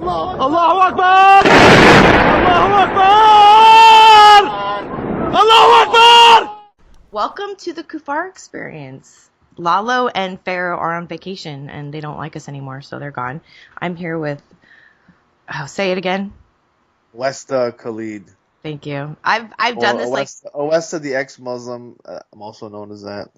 Allahu Akbar! Allahu Akbar! Allahu Akbar! Welcome to the Kuffar experience. Lalo and Pharaoh are on vacation and they don't like us anymore, so they're gone. I'm here with, say it again. Awesta, Khalid. Thank you. I've done this Awesta the Ex-Muslim. I'm also known as that.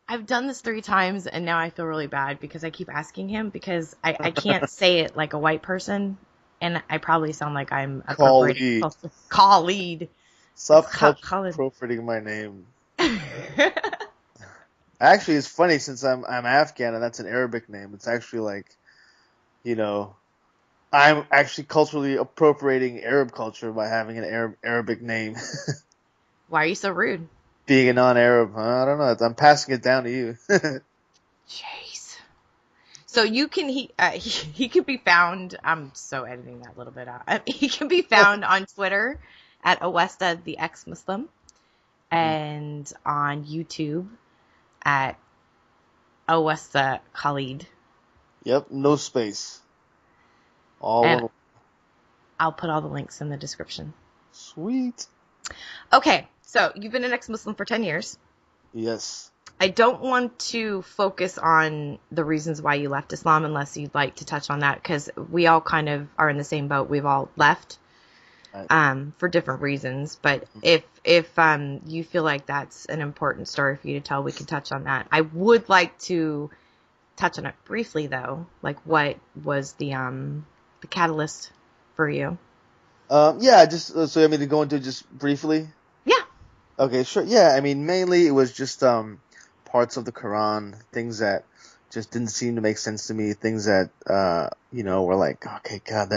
I've done this 3 times and now I feel really bad because I keep asking him because I can't say it like a white person and I probably sound like I'm appropriating. Khalid. Stop appropriating my name. Actually, it's funny since I'm Afghan and that's an Arabic name. It's actually like, I'm actually culturally appropriating Arab culture by having an Arabic name. Why are you so rude? Being a non-Arab, I don't know. I'm passing it down to you. Jeez. So you can he can be found. I'm so editing that little bit out. He can be found on Twitter at Awesta the ExMuslim, and on YouTube at Awesta Khalid. Yep, no space. I'll put all the links in the description. Sweet. Okay, so you've been an ex-Muslim for 10 years. Yes. I don't want to focus on the reasons why you left Islam unless you'd like to touch on that, because we all kind of are in the same boat. We've all left for different reasons. But if you feel like that's an important story for you to tell, we can touch on that. I would like to touch on it briefly, though. Like, what was the catalyst for you? Yeah, just so you want me to go into just briefly? Yeah. Okay, sure. Yeah, I mean, mainly it was just parts of the Quran, things that just didn't seem to make sense to me, things that were like, okay, God,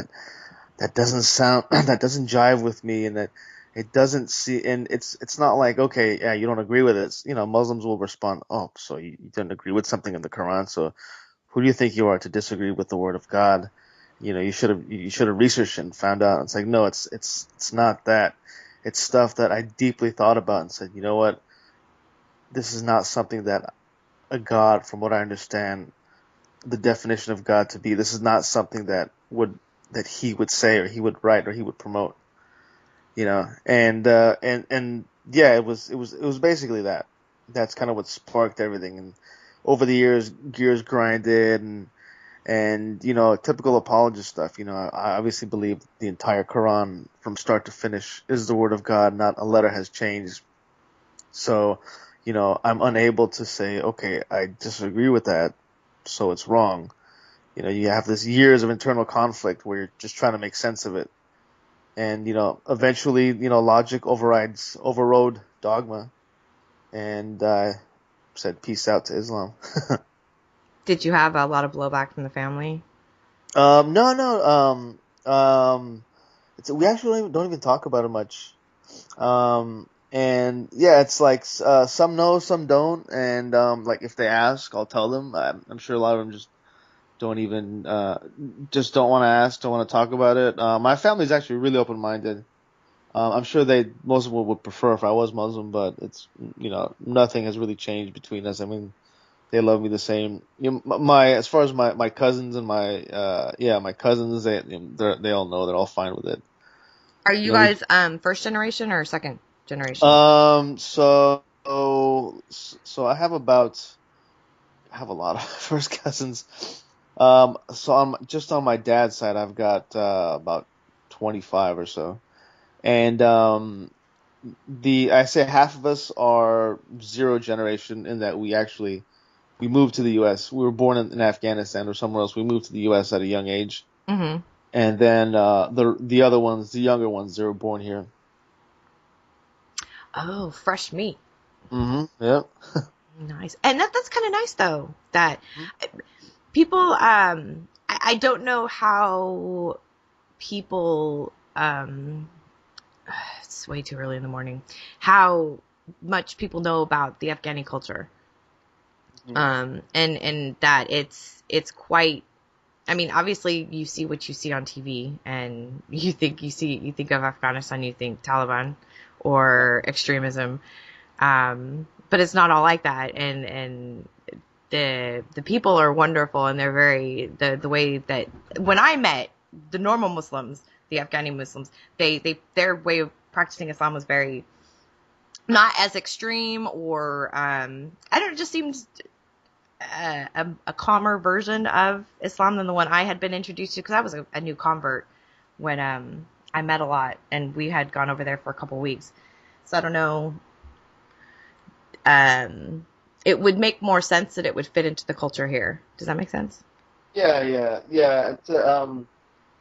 that doesn't sound, that doesn't jive with me, and that it doesn't see, and it's not like, okay, yeah, you don't agree with it. Muslims will respond, oh, so you didn't agree with something in the Quran, so who do you think you are to disagree with the word of God? You should have researched and found out. It's like, no, it's not that. It's stuff that I deeply thought about and said, you know what? This is not something that a God, from what I understand, the definition of God to be. This is not something that he would say or he would write or he would promote. And yeah, it was basically that. That's kind of what sparked everything. And over the years, gears grinded and typical apologist stuff. I obviously believe the entire Quran from start to finish is the word of God. Not a letter has changed. So, I'm unable to say, okay, I disagree with that, so it's wrong. You have this years of internal conflict where you're just trying to make sense of it. And, eventually, logic overrode dogma. And I said peace out to Islam. Did you have a lot of blowback from the family? No. We actually don't even talk about it much. And yeah, it's like some know, some don't. And like if they ask, I'll tell them. I'm sure a lot of them just don't even just don't want to ask, don't want to talk about it. My family's actually really open-minded. I'm sure most of them would prefer if I was Muslim, but it's nothing has really changed between us. I mean, they love me the same. As far as my cousins and my cousins, they all know, they're all fine with it. Are you guys first generation or second generation? So I have a lot of first cousins. So on my dad's side, I've got about 25 or so, and I say half of us are zero generation in that we moved to the U.S. We were born in Afghanistan or somewhere else. We moved to the U.S. at a young age. Mm-hmm. And then the other ones, the younger ones, they were born here. Oh, fresh meat. Mm-hmm. Yep. Nice. And that's kind of nice, though, that people, I don't know how people, it's way too early in the morning, how much people know about the Afghani culture. And that it's quite, I mean, obviously you see what you see on TV and you think of Afghanistan, you think Taliban or extremism. But it's not all like that. And the people are wonderful and they're very, the way that when I met the normal Muslims, the Afghani Muslims, their way of practicing Islam was very not as extreme, or I don't know, it just seems a calmer version of Islam than the one I had been introduced to, because I was a new convert when I met a lot, and we had gone over there for a couple weeks. So I don't know. It would make more sense that it would fit into the culture here. Does that make sense? Yeah. It's,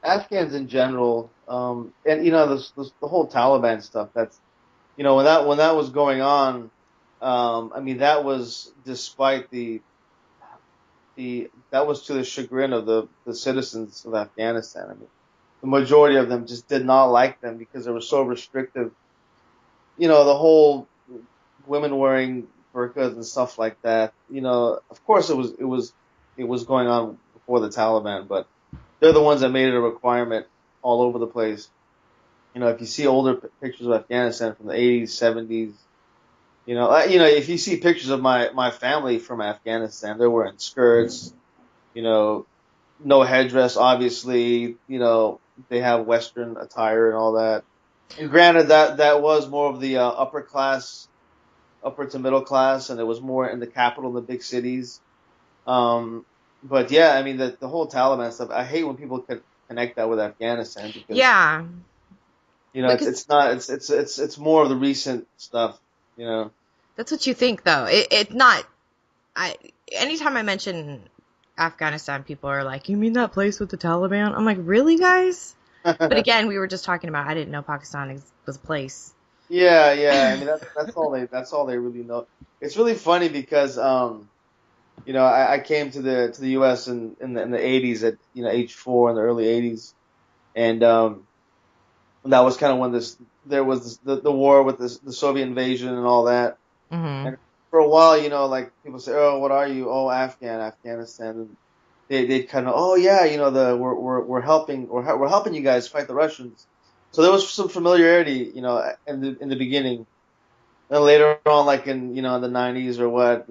Afghans in general, and the whole Taliban stuff. That's when that was going on. I mean, that was despite the that was to the chagrin of the citizens of Afghanistan. I mean, the majority of them just did not like them because they were so restrictive. The whole women wearing burqas and stuff like that. Of course it was going on before the Taliban, but they're the ones that made it a requirement all over the place. If you see older pictures of Afghanistan from the 80s, 70s, if you see pictures of my family from Afghanistan, they're wearing skirts, no headdress, obviously, they have Western attire and all that. And granted, that was more of the upper class, upper to middle class, and it was more in the capital, in the big cities. But yeah, I mean, the whole Taliban stuff, I hate when people connect that with Afghanistan, because Yeah. it's more of the recent stuff. That's what you think, though. It's not. Anytime I mention Afghanistan, people are like, "You mean that place with the Taliban?" I'm like, "Really, guys?" But again, we were just talking about. I didn't know Pakistan was a place. Yeah. I mean, that's all they really know. It's really funny because I came to the U.S. in the 80s at age 4, in the early 80s, and that was kind of when there was the war with the Soviet invasion and all that. Mm-hmm. And for a while, like people say, "Oh, what are you?" "Oh, Afghanistan." And they'd kind of, "Oh yeah, we're helping you guys fight the Russians." So there was some familiarity, in the beginning. And later on, like in the 90s or what,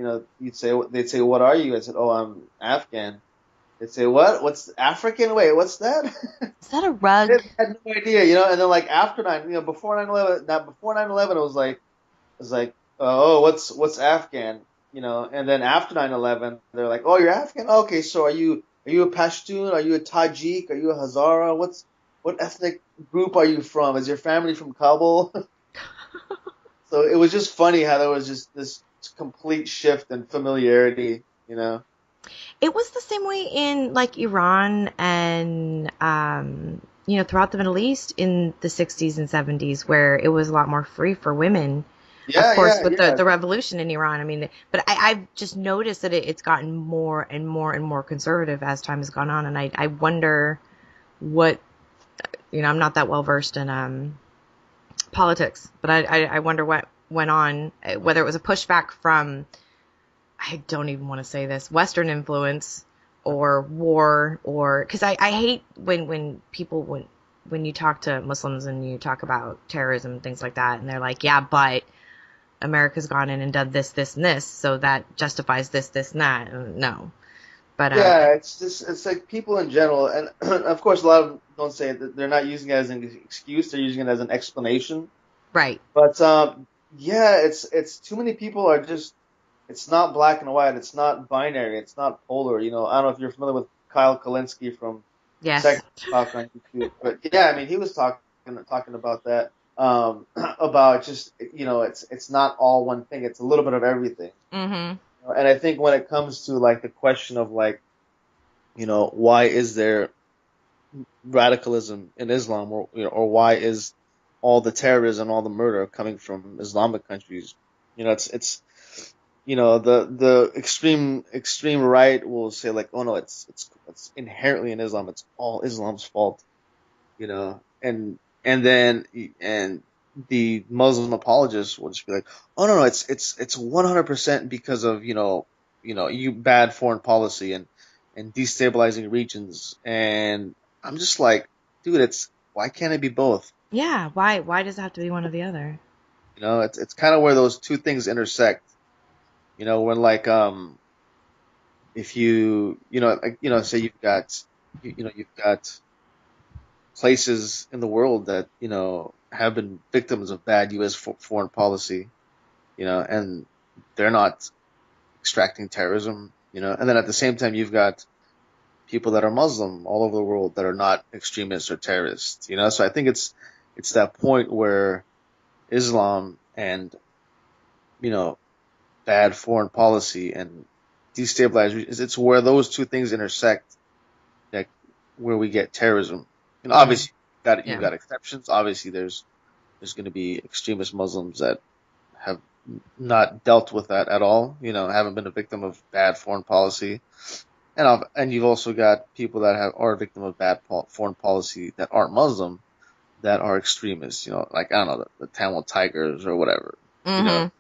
they'd say, "What are you?" I said, "Oh, I'm Afghan." They'd say, "What? What's African? Wait, what's that?" Is that a rug? I had no idea, And then like after before 9/11, not before 9/11, it was like, oh, what's Afghan? And then after 9/11, they're like, "Oh, you're Afghan? Okay, so are you a Pashtun? Are you a Tajik? Are you a Hazara? What ethnic group are you from? Is your family from Kabul?" So it was just funny how there was just this complete shift in familiarity. It was the same way in like Iran and throughout the Middle East in the 60s and 70s, where it was a lot more free for women. Of course, with Yeah. the revolution in Iran, I mean, but I've just noticed that it's gotten more and more and more conservative as time has gone on, and I wonder what, I'm not that well versed in politics, but I wonder what went on, whether it was a pushback from, I don't even want to say this, Western influence or war, or because I hate when people when you talk to Muslims and you talk about terrorism and things like that, and they're like, yeah, but America's gone in and done this, this, and this, so that justifies this, this, and that. No, but Yeah, it's like people in general, and of course a lot of them don't say it, that they're not using it as an excuse, they're using it as an explanation. right, But yeah, it's too many people are just, it's not black and white, it's not binary, it's not polar. I don't know if you're familiar with Kyle Kalinske from yes, Second Talk on YouTube, but yeah, I mean he was talking about that, about just it's not all one thing, it's a little bit of everything. mm-hmm, And I think when it comes to like the question of like, why is there radicalism in Islam, or why is all the terrorism, all the murder coming from Islamic countries? It's the extreme right will say like, "Oh no, it's inherently in Islam. It's all Islam's fault." And then the Muslim apologists will just be like, "Oh no, it's 100% because of you bad foreign policy and destabilizing regions." And I'm just like, dude, why can't it be both? yeah. Why does it have to be one or the other? It's kind of where those two things intersect. When like if you say you've got places in the world that, you know, have been victims of bad U.S. Foreign policy, you know, and they're not extracting terrorism, you know, and then at the same time you've got people that are Muslim all over the world that are not extremists or terrorists, you know. So I think it's that point where Islam and, you know, bad foreign policy and destabilize, it's where those two things intersect, like where we get terrorism. And obviously you've Yeah. got exceptions. Obviously there's going to be extremist Muslims that have not dealt with that at all, you know, haven't been a victim of bad foreign policy. And you've also got people that are a victim of bad foreign policy that aren't Muslim, that are extremists, you know, like, I don't know, the Tamil Tigers or whatever, you know.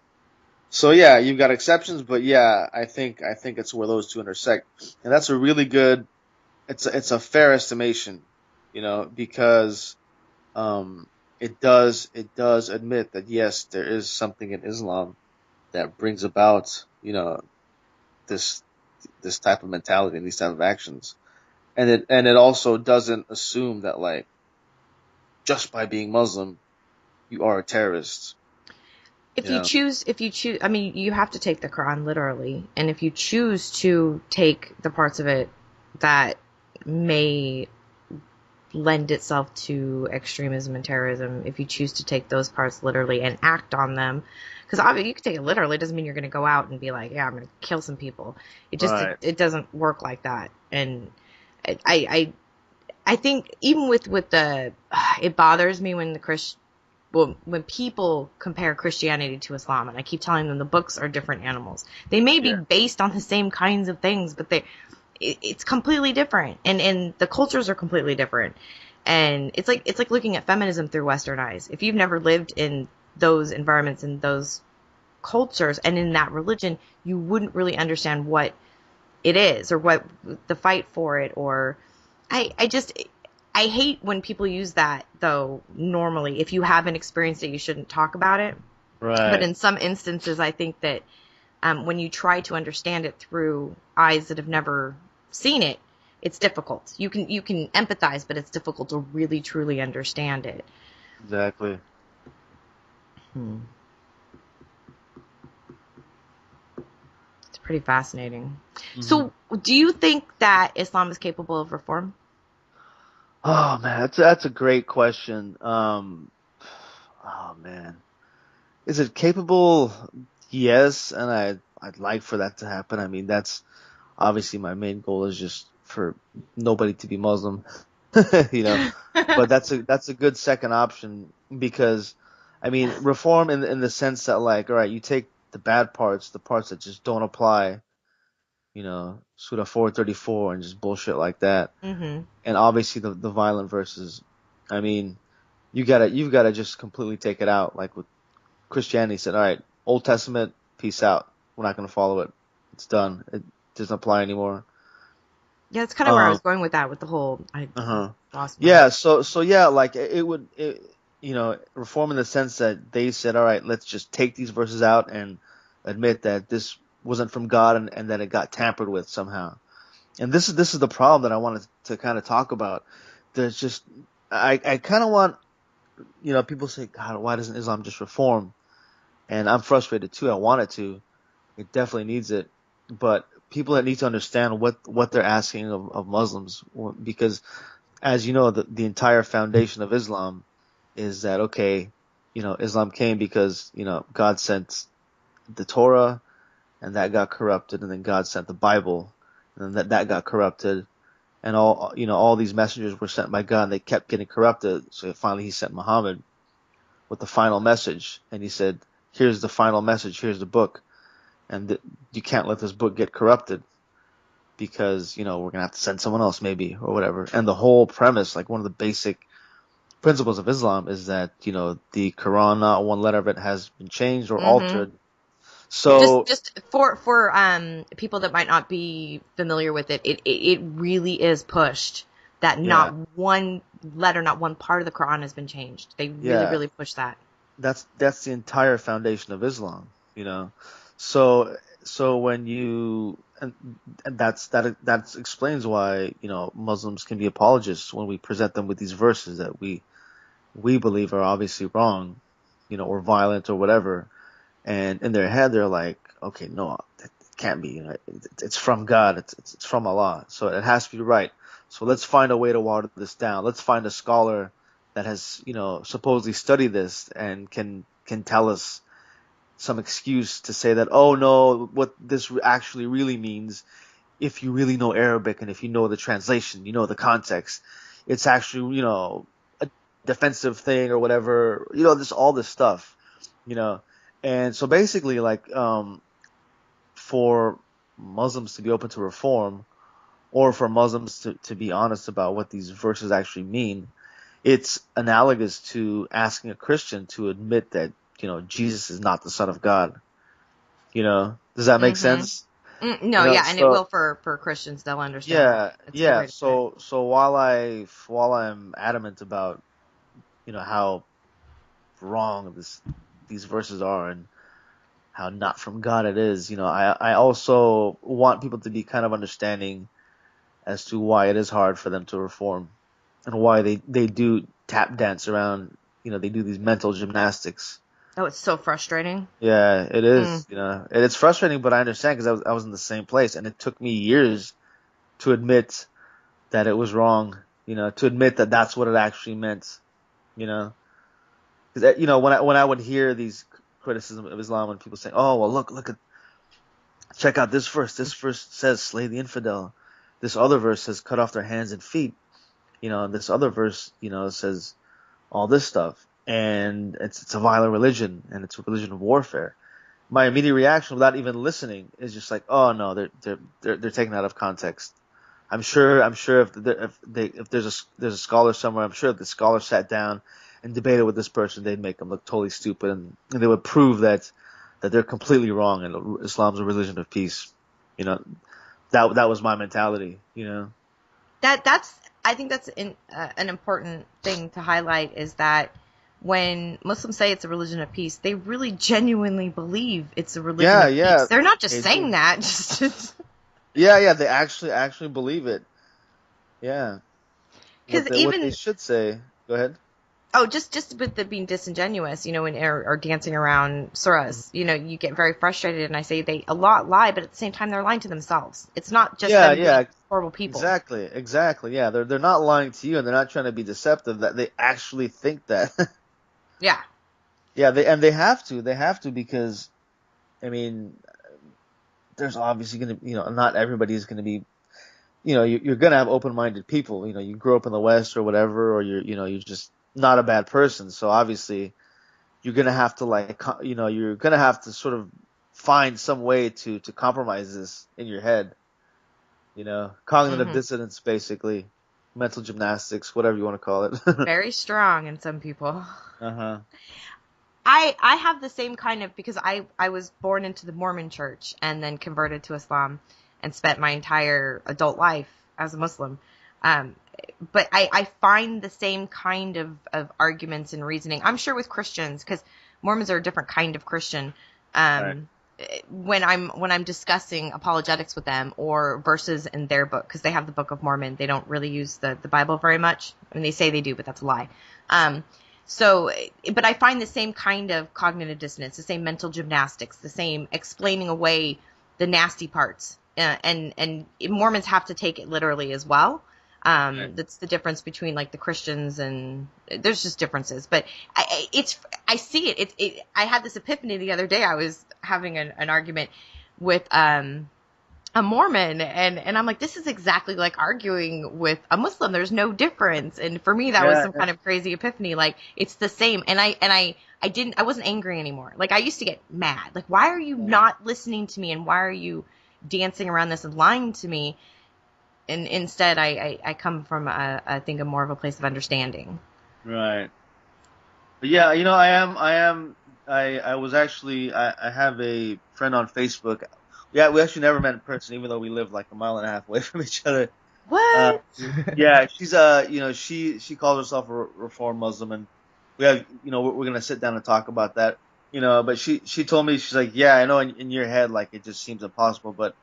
So yeah, you've got exceptions, but yeah, I think it's where those two intersect. And that's a really good, it's a fair estimation, you know, because it does admit that yes, there is something in Islam that brings about, you know, this this type of mentality and these type of actions. And it also doesn't assume that, like, just by being Muslim you are a terrorist. If You you know? choose, I mean, you have to take the Quran literally, and if you choose to take the parts of it that may lend itself to extremism and terrorism, if you choose to take those parts literally and act on them, because obviously you can take it literally, it doesn't mean you're going to go out and be like, yeah, I'm going to kill some people. It just Right. it doesn't work like that. And I think even with the it bothers me when when people compare Christianity to Islam, and I keep telling them the books are different animals. They may be Yeah. based on the same kinds of things, but it's completely different, and the cultures are completely different. And it's like looking at feminism through Western eyes. If you've never lived in those environments and those cultures and in that religion, you wouldn't really understand what it is or what the fight for it. Or I just I hate when people use that, though. Normally, if you haven't experienced it, you shouldn't talk about it. But Right. in some instances, I think that when you try to understand it through eyes that have never seen it, it's difficult. You can empathize, but it's difficult to really truly understand it. Exactly. It's pretty fascinating. Hmm. So, do you think that Islam is capable of reform? Oh man, that's a great question. Oh man, is it capable? Yes, and I'd like for that to happen. I mean, that's obviously my main goal is just for nobody to be Muslim, you know. But that's a good second option because, I mean, reform in the sense that, like, all right, you take the bad parts, the parts that just don't apply, you know, Surah 434 and just bullshit like that, Mm-hmm. and obviously the violent verses. I mean, you've gotta just completely take it out. Like with Christianity said, all right, Old Testament, peace out. We're not gonna follow it. It's done. It doesn't apply anymore. Yeah, that's kind of where I Um, was going with that, with the whole. I uh-huh. lost my. Yeah, so yeah, like you know, reform in the sense that they said, all right, let's just take these verses out and admit that this wasn't from God and that it got tampered with somehow. And this is the problem that I wanted to kind of talk about. There's just I kind of want, you know, people say, God, why doesn't Islam just reform? And I'm frustrated too. I want it to. It definitely needs it. But people that need to understand what they're asking of Muslims, because as you know, the entire foundation of Islam is that, okay, you know, Islam came because, you know, God sent the Torah and that got corrupted, and then God sent the Bible and then that got corrupted, and all, you know, all these messengers were sent by God and they kept getting corrupted. So finally he sent Muhammad with the final message, and he said, here's the final message, here's the book, and you can't let this book get corrupted because, you know, we're gonna have to send someone else maybe or whatever. And the whole premise, like one of the basic principles of Islam is that, you know, the Quran, not one letter of it has been changed or Mm-hmm. altered. just So just for people that might not be familiar with it, it really is pushed that not yeah, one letter, not one part of the Quran has been changed. They really, yeah, really push that. that's the entire foundation of Islam, you know. So when you and that explains why, Muslims can be apologists when we present them with these verses that we believe are obviously wrong, or violent or whatever. And in their head, they're like, okay, no, it can't be. It's from God. It's from Allah. So it has to be right. So let's find a way to water this down. Let's find a scholar that has, supposedly studied this and can tell us some excuse to say that, oh no, what this actually really means, if you really know Arabic and if you know the translation, the context, it's actually, a defensive thing or whatever, all this stuff, And so basically, like, for Muslims to be open to reform, or for Muslims to be honest about what these verses actually mean, it's analogous to asking a Christian to admit that, Jesus is not the Son of God. Does that make sense? No, yeah, and it will for Christians. They'll understand. Yeah, It's yeah. So while I'm adamant about, how wrong these verses are and how not from God it is, I also want people to be kind of understanding as to why it is hard for them to reform and why they do tap dance around, they do these mental gymnastics. Oh, it's so frustrating. Yeah, it is, and it's frustrating, but I understand because I was in the same place, and it took me years to admit that it was wrong, to admit that that's what it actually meant, because when I would hear these criticism of Islam when people say, oh well, check out this verse. This verse says slay the infidel. This other verse says cut off their hands and feet. And this other verse, says all this stuff. And it's a violent religion, and it's a religion of warfare. My immediate reaction, without even listening, is just like, oh no, they're taken out of context. I'm sure if there's a scholar somewhere, I'm sure if the scholar sat down and debated with this person, they'd make them look totally stupid, and they would prove that they're completely wrong and Islam's a religion of peace. That was my mentality. I think that's an important thing to highlight, is that when Muslims say it's a religion of peace, they really genuinely believe it's a religion of peace. They're not just saying that. Yeah, they actually believe it. Yeah. What they should say. Go ahead. Oh, just with the being disingenuous, or dancing around surahs, you get very frustrated, and I say a lot lie, but at the same time they're lying to themselves. It's not just them being horrible people. Exactly. Yeah, they're not lying to you, and they're not trying to be deceptive. That they actually think that. Yeah. Yeah, they have to because, I mean, there's obviously going to, not everybody's going to be, you're going to have open-minded people. You grew up in the West or whatever, or you're just not a bad person. So obviously you're going to have to you're going to have to sort of find some way to compromise this in your head. Cognitive dissonance, basically, mental gymnastics, whatever you want to call it. Very strong in some people. Uh-huh. I have the same kind of, because I was born into the Mormon church and then converted to Islam and spent my entire adult life as a Muslim. But I find the same kind of arguments and reasoning, I'm sure, with Christians, because Mormons are a different kind of Christian. Right. When I'm discussing apologetics with them, or verses in their book, because they have the Book of Mormon, they don't really use the Bible very much. I mean, they say they do, but that's a lie. But I find the same kind of cognitive dissonance, the same mental gymnastics, the same explaining away the nasty parts. And Mormons have to take it literally as well. That's the difference between like the Christians, and there's just differences. But I see it. I had this epiphany the other day. I was having an argument with a Mormon, and I'm like, this is exactly like arguing with a Muslim. There's no difference. And for me, that was some kind of crazy epiphany. Like, it's the same. And I wasn't angry anymore. Like, I used to get mad. Like, why are you not listening to me? And why are you dancing around this and lying to me? And instead, I come from I think a more of a place of understanding. Right. But yeah, I was actually, I have a friend on Facebook. Yeah, we actually never met in person, even though we live like a mile and a half away from each other. What? Yeah, she's she calls herself a Reform Muslim, and we have, we're gonna sit down and talk about that. But she told me, she's like, yeah, I know in your head like it just seems impossible, but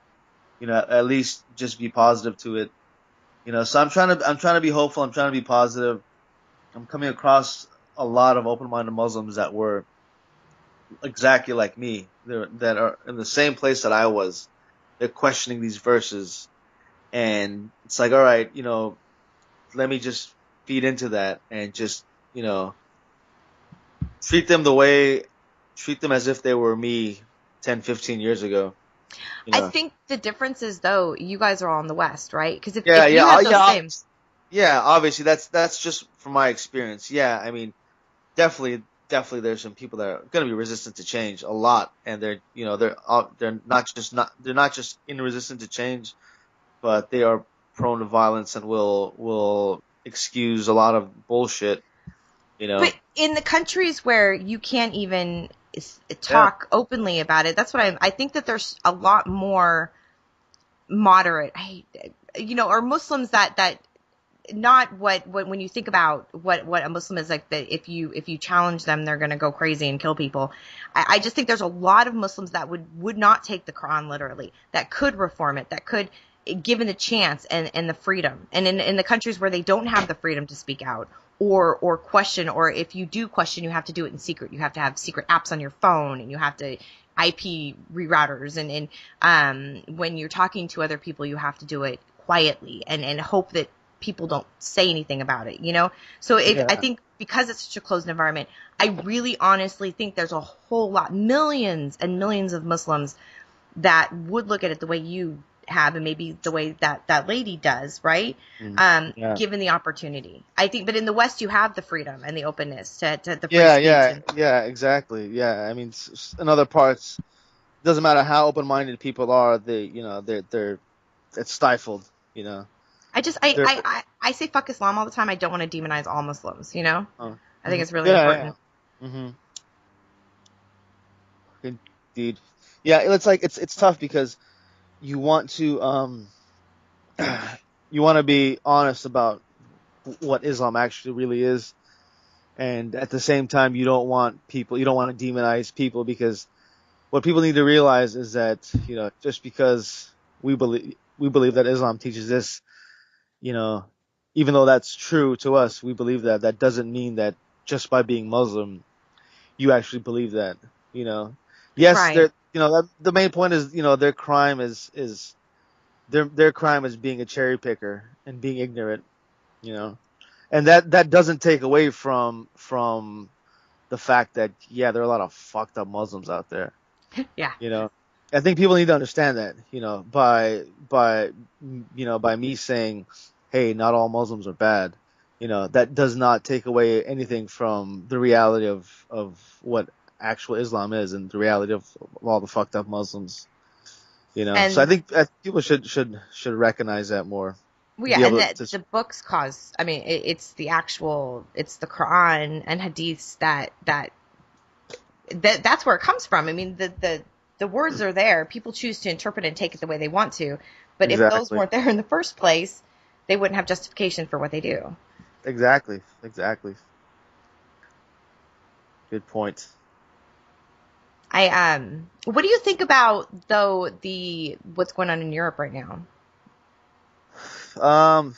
at least just be positive to it. So I'm trying to be hopeful. I'm trying to be positive. I'm coming across a lot of open-minded Muslims that were exactly like me, that are in the same place that I was. They're questioning these verses, and it's like, all right, let me just feed into that and just, you know, treat them treat them as if they were me 10, 15 years ago. You I know. think the difference is, though, you guys are all in the West, right? Because Yeah, if you yeah, had those yeah, same, yeah. Obviously, that's just from my experience. Yeah, I mean, definitely, there's some people that are going to be resistant to change a lot, and they're not just resistant to change, but they are prone to violence and will excuse a lot of bullshit. You but know. in the countries where you can't even Yeah. talk openly about it, that's what I think that there's a lot more moderate, or Muslims that not what when you think about what a Muslim is like, that if you challenge them, they're going to go crazy and kill people. I just think there's a lot of Muslims that would not take the Quran literally, that could reform it, that could, given the chance and the freedom. And in the countries where they don't have the freedom to speak out or question, or if you do question, you have to do it in secret. You have to have secret apps on your phone, and you have to IP rerouters, and when you're talking to other people, you have to do it quietly and hope that people don't say anything about it, So I Yeah. think because it's such a closed environment, I really honestly think there's a whole lot, millions and millions of Muslims that would look at it the way you have, and maybe the way that lady does, right? Yeah. Given the opportunity. I think, but in the West, you have the freedom and the openness to the free Yeah, speech. yeah, And yeah, exactly. Yeah, I mean, in other parts, doesn't matter how open-minded people are, they're it's stifled. You know, I just, they're I say fuck Islam all the time. I don't want to demonize all Muslims, I think it's really yeah, important. yeah. Indeed. Yeah, it's like it's tough because you want to you want to be honest about what Islam actually really is, and at the same time you don't want to demonize people, because what people need to realize is that, just because we believe that Islam teaches this, you know, even though that's true to us, we believe that doesn't mean that just by being Muslim you actually believe that. You know, yes, Right. the main point is, their crime is their crime is being a cherry picker and being ignorant. You know, and that doesn't take away from the fact that, yeah, there are a lot of fucked up Muslims out there. Yeah. You know, I think people need to understand that. By me saying, hey, not all Muslims are bad. That does not take away anything from the reality of what actual Islam is, and the reality of all the fucked up Muslims. So I And think people should recognize that more well, and be yeah, and able to. the books cause. I mean, it's it's the Quran and Hadiths that's where it comes from. I mean, the words are there. People choose to interpret and take it the way they want to. But if those Exactly, weren't there in the first place, they wouldn't have justification for what they do. exactly. Good point. What do you think about, though, the what's going on in Europe right now? Um,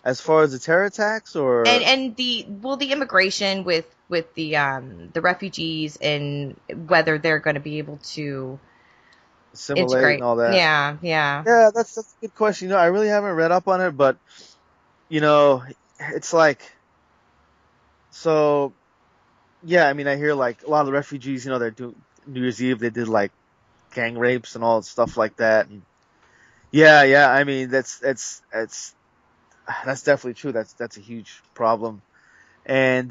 as far as the terror attacks, or And the immigration with the refugees, and whether they're going to be able to assimilate and integrate. all that. Yeah, yeah. Yeah, that's a good question. I really haven't read up on it, but you know, it's like, so. Yeah, I mean, I hear like a lot of the refugees. They're doing New Year's Eve. They did like gang rapes and all stuff like that. And yeah, yeah. I mean, that's definitely true. That's a huge problem. And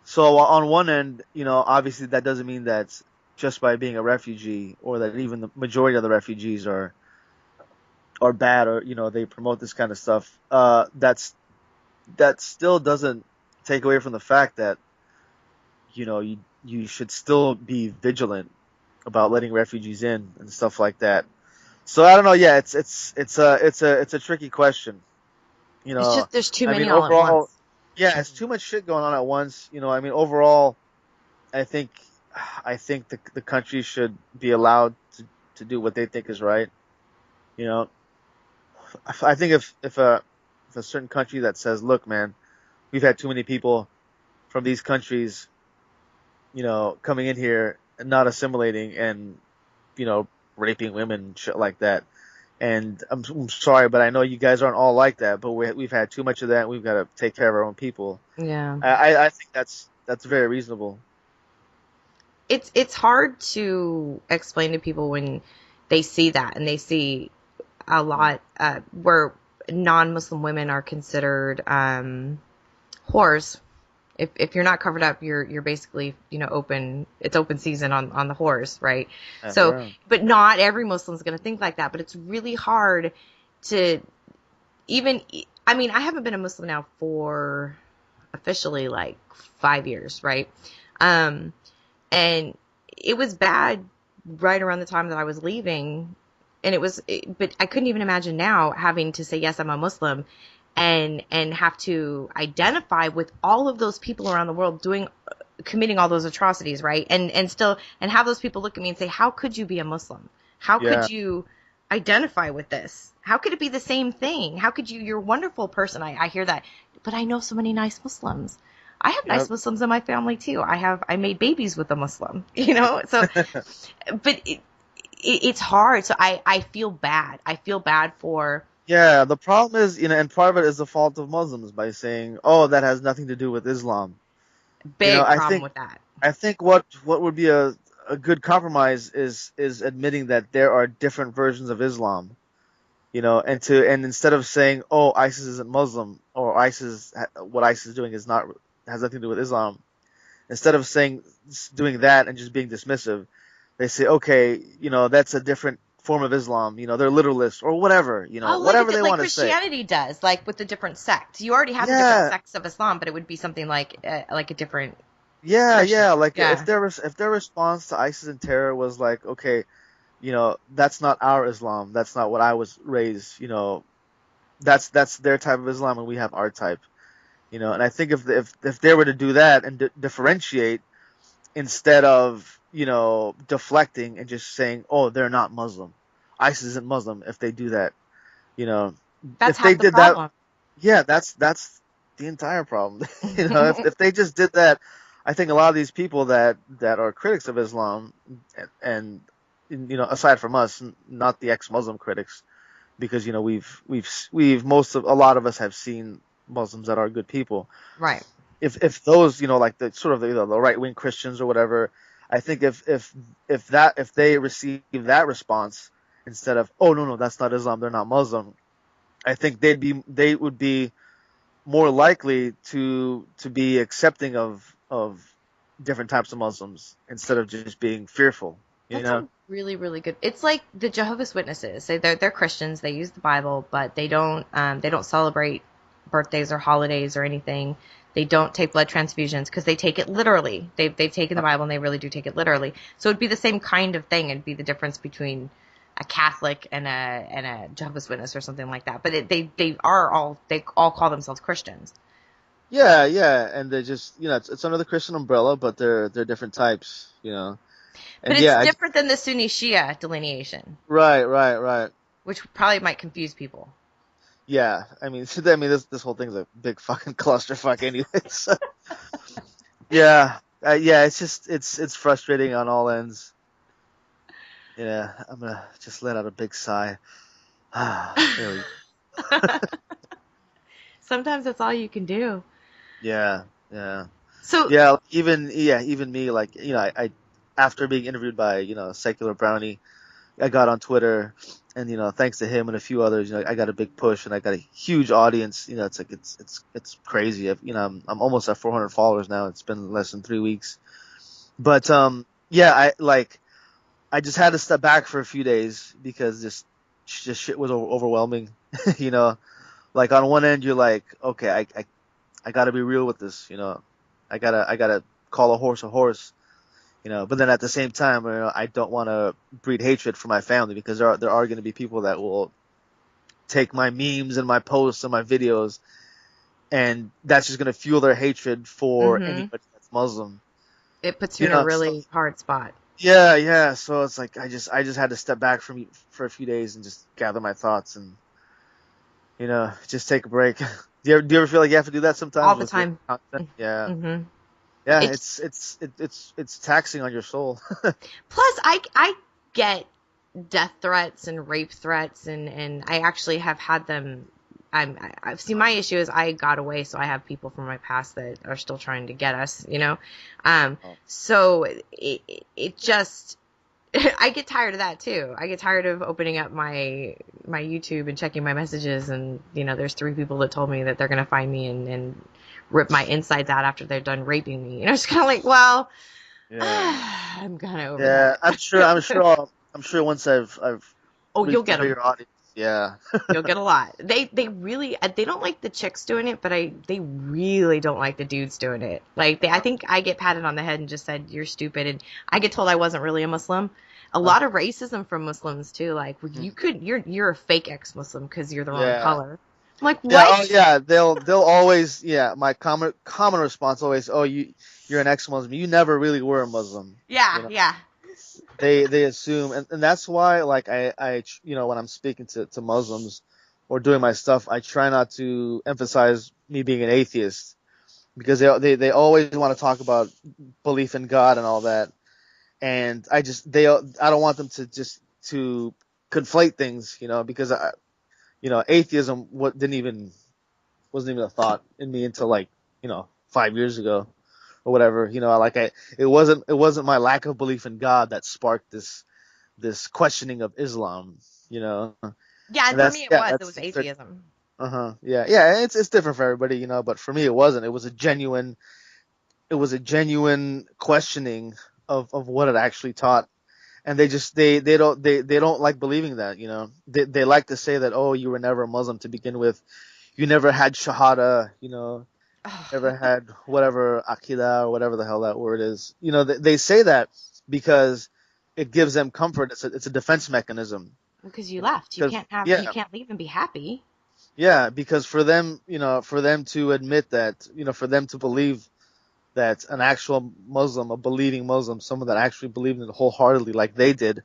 so on one end, obviously that doesn't mean that just by being a refugee, or that even the majority of the refugees are bad, or they promote this kind of stuff. That still doesn't take away from the fact that you should still be vigilant about letting refugees in and stuff like that. So I don't know. Yeah, it's a tricky question. It's just there's too I mean, many all at once. overall, yeah, it's too much shit going on at once. I mean, overall, I think I think the country should be allowed to do what they think is right. You know, I think if a certain country that says, look, man, we've had too many people from these countries, coming in here and not assimilating and, raping women, shit like that. And I'm sorry, but I know you guys aren't all like that, but we've had too much of that. And we've got to take care of our own people. Yeah. I think that's very reasonable. It's hard to explain to people when they see that and they see a lot where non-Muslim women are considered whores. If you're not covered up, you're basically open. It's open season on the whores, right? So, Right. but not every Muslim's going to think like that. But it's really hard to even. I mean, I haven't been a Muslim now for officially like 5 years, right? And it was bad right around the time that I was leaving, and but I couldn't even imagine now having to say yes, I'm a Muslim, and have to identify with all of those people around the world committing all those atrocities, right? And have those people look at me and say, how could you be a Muslim? How could you identify with this? How could it be the same thing? How could you're a wonderful person. I hear that, but I know so many nice Muslims. I have nice Muslims in my family too. I made babies with a Muslim, so, but it's hard. So I feel bad. I feel bad for. Yeah, the problem is, and part of it is the fault of Muslims by saying, "Oh, that has nothing to do with Islam." Big I problem think with that. I think what would be a good compromise is admitting that there are different versions of Islam, and instead of saying, "Oh, ISIS isn't Muslim," or what ISIS is doing has nothing to do with Islam, instead of doing that and just being dismissive, they say, "Okay, that's a different form of Islam, they're literalists or whatever, Oh, whatever they like want to say." Christianity does, like with the different sects. You already have the different Yeah, sects of Islam, but it would be something like a different yeah, Christian. yeah. Like Yeah. if their response to ISIS and terror was like, okay, that's not our Islam, that's not what I was raised, that's their type of Islam, and we have our type, And I think if they were to do that and differentiate instead of deflecting and just saying, oh, they're not Muslim, ISIS isn't Muslim. If they do that, That's if they half the did that, problem. yeah, that's the entire problem. If they just did that, I think a lot of these people that are critics of Islam and aside from us, not the ex-Muslim critics, because a lot of us have seen Muslims that are good people. Right. If those, like the sort of the right-wing Christians or whatever, I think if they receive that response instead of, oh, no, that's not Islam, they're not Muslim, I think they would be more likely to be accepting of different types of Muslims instead of just being fearful. That's a really, really good. It's like the Jehovah's Witnesses. They're Christians. They use the Bible, but they don't celebrate birthdays or holidays or anything. They don't take blood transfusions because they take it literally. They've taken the Bible and they really do take it literally. So it'd be the same kind of thing. It'd be the difference between a Catholic and a Jehovah's Witness or something like that. But they all call themselves Christians. Yeah, yeah, and they just it's under the Christian umbrella, but they're different types, But and it's yeah, different than the Sunni Shia delineation, right. which probably might confuse people. Yeah, I mean, this whole thing's a big fucking clusterfuck, anyways. Yeah, yeah, it's just it's frustrating on all ends. Yeah, I'm gonna just let out a big sigh. There we go. Sometimes that's all you can do. Yeah, yeah, So, yeah. Even me, like I after being interviewed by Secular Brownie, I got on Twitter, and thanks to him and a few others, I got a big push and I got a huge audience. It's like it's crazy. I'm almost at 400 followers now. It's been less than 3 weeks, but yeah, I just had to step back for a few days because just shit was overwhelming. you know, like on one end you're like, okay, I got to be real with this. I gotta call a horse a horse. But then at the same time, I don't want to breed hatred for my family because there are going to be people that will take my memes and my posts and my videos, and that's just going to fuel their hatred for mm-hmm. anybody that's Muslim. It puts you in a So really hard spot. Yeah. So it's like I just had to step back from for a few days and just gather my thoughts and just take a break. Do you ever feel like you have to do that sometimes All the with your time. content? Yeah. Hmm. Yeah, It's it's taxing on your soul. plus I get death threats and rape threats, and I actually have had them. I've seen my issue is I got away, so I have people from my past that are still trying to get us, Oh. So it just I get tired of that too. I get tired of opening up my YouTube and checking my messages, and there's 3 people that told me that they're gonna find me and rip my insides out after they're done raping me. It's kind of like, well, Yeah. I'm kind of over Yeah, that. I'm sure once I've Oh, you'll reached a get them. bigger audience. Yeah. You'll get a lot. They really they don't like the chicks doing it, but they really don't like the dudes doing it. Like I think I get patted on the head and just said you're stupid, and I get told I wasn't really a Muslim. A lot of racism from Muslims too. Like, well, you're a fake ex-Muslim because you're the wrong Yeah. color. I'm like, Yeah, oh what? yeah, they'll always, my common response always, oh, you're an ex-Muslim. You never really were a Muslim. Yeah, You know. yeah. They assume, and that's why, like, when I'm speaking to Muslims or doing my stuff, I try not to emphasize me being an atheist, because they always want to talk about belief in God and all that, and I don't want them to conflate things, because atheism wasn't even a thought in me until, like, 5 years ago or whatever. Like, it wasn't my lack of belief in God that sparked this questioning of Islam. Yeah, and And for that's me yeah, it was that's atheism. yeah. It's different for everybody, but for me it wasn't. It was a genuine questioning of what it actually taught. And they don't like believing that. They like to say that, oh, you were never a Muslim to begin with, you never had shahada, never had whatever akida or whatever the hell that word is. They say that because it gives them comfort. It's a defense mechanism. Because you left. Because You yeah, can't leave and be happy. yeah, because for them to admit that, for them to believe that an actual Muslim, a believing Muslim, someone that actually believed in it wholeheartedly like they did,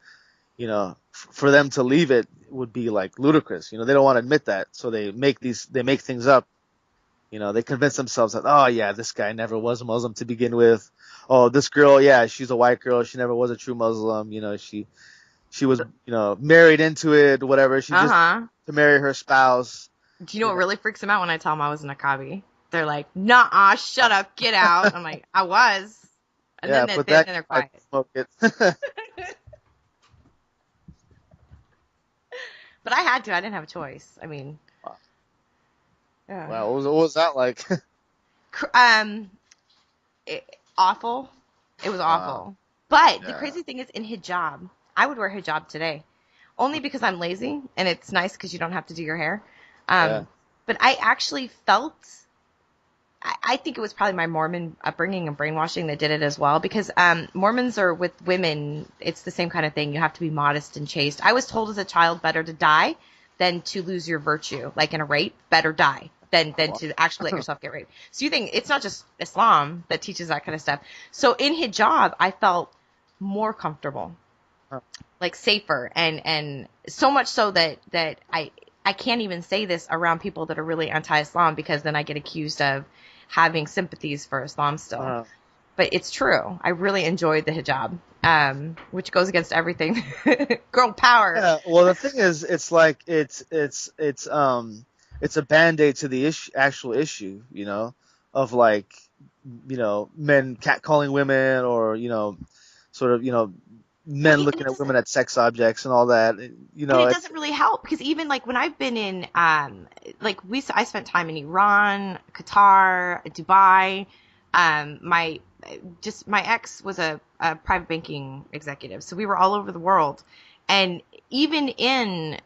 for them to leave it would be like ludicrous. They don't want to admit that, so they make things up. They convince themselves that, oh yeah, this guy never was a Muslim to begin with. Oh, this girl, yeah, she's a white girl. She never was a true Muslim. She was, married into it, whatever. She just Uh-huh. to marry her spouse. Do you know You what know, really freaks them out when I tell them I was an Akabi? They're like, "Nah, shut up, get out." I'm like, "I was," and yeah, then put then that they're pipe, quiet. smoke it. But I had to. I didn't have a choice. I mean, Wow, what was that like? um, awful. It was Wow. awful. But the Yeah. crazy thing is, in hijab, I would wear hijab today, only because I'm lazy and it's nice because you don't have to do your hair. Yeah. But I actually felt I think it was probably my Mormon upbringing and brainwashing that did it as well, because Mormons are with women. It's the same kind of thing. You have to be modest and chaste. I was told as a child better to die than to lose your virtue, like in a rape. Better die than to actually let yourself get raped. So you think it's not just Islam that teaches that kind of stuff. So in hijab, I felt more comfortable, Huh. like safer, and so much so that I can't even say this around people that are really anti-Islam, because then I get accused of having sympathies for Islam still. Uh, But it's true. I really enjoyed the hijab, which goes against everything. Girl power. yeah. Well, the thing is, it's like it's a band-aid to the actual issue, of, like, men catcalling women, or, sort of, Well, men and looking it at doesn't women at sex objects and all that. and it It's doesn't really help, because even like when I've been in like I spent time in Iran, Qatar, Dubai. My ex was a private banking executive, so we were all over the world, and even in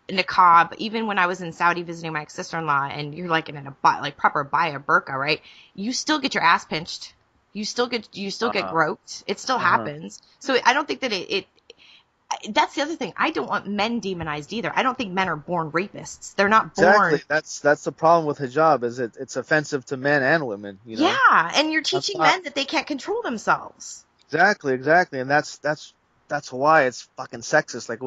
niqab, even when I was in Saudi visiting my ex-sister-in-law, and you're like in a like proper abaya burqa, right? You still get your ass pinched. You still get uh-huh, groped. It still uh-huh. happens. So I don't think that it that's the other thing. I don't want men demonized either. I don't think men are born rapists. They're not Exactly. born. That's the problem with hijab, is it's offensive to men and women. Yeah, and you're That's teaching why. men that they can't control themselves. Exactly, and that's why it's fucking sexist. Like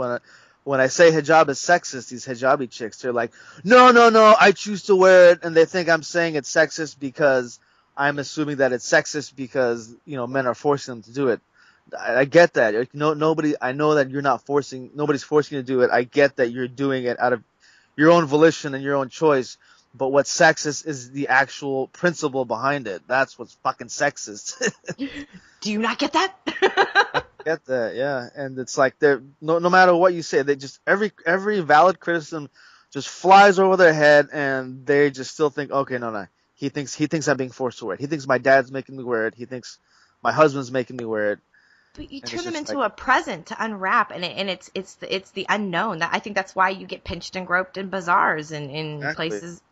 when I say hijab is sexist, these hijabi chicks, they're like, no, I choose to wear it, and they think I'm saying it's sexist because I'm assuming that it's sexist because men are forcing them to do it. I get that. Like, nobody. I know that you're not forcing. Nobody's forcing you to do it. I get that you're doing it out of your own volition and your own choice. But what's sexist is the actual principle behind it. That's what's fucking sexist. Do you not get that? Get that, yeah. And it's like they're no matter what you say, they just every valid criticism just flies over their head, and they just still think, okay, no. He thinks I'm being forced to wear it. He thinks my dad's making me wear it. He thinks my husband's making me wear it. But you And turn it's them just into like, a present to unwrap, and it's the unknown. I think that's why you get pinched and groped in bazaars and in exactly. places.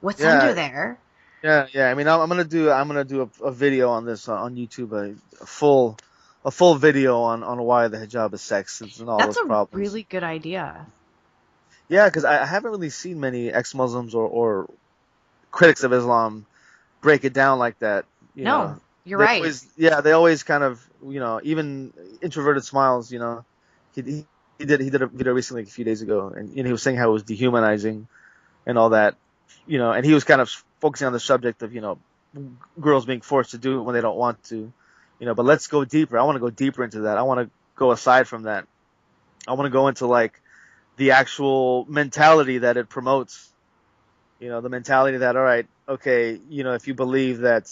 What's Yeah. under there? Yeah. I mean, I'm gonna do a video on this on YouTube, a full video on why the hijab is sexist and all That's those a problems. really good idea. Yeah, because I haven't really seen many ex-Muslims or critics of Islam break it down like that. No, you're They right. they always kind of, even introverted smiles. He did a video recently, a few days ago, and he was saying how it was dehumanizing and all that. And he was kind of focusing on the subject of girls being forced to do it when they don't want to. But let's go deeper. I want to go deeper into that. I want to go aside from that. I want to go into like the actual mentality that it promotes. The mentality that, all right, okay, if you believe that.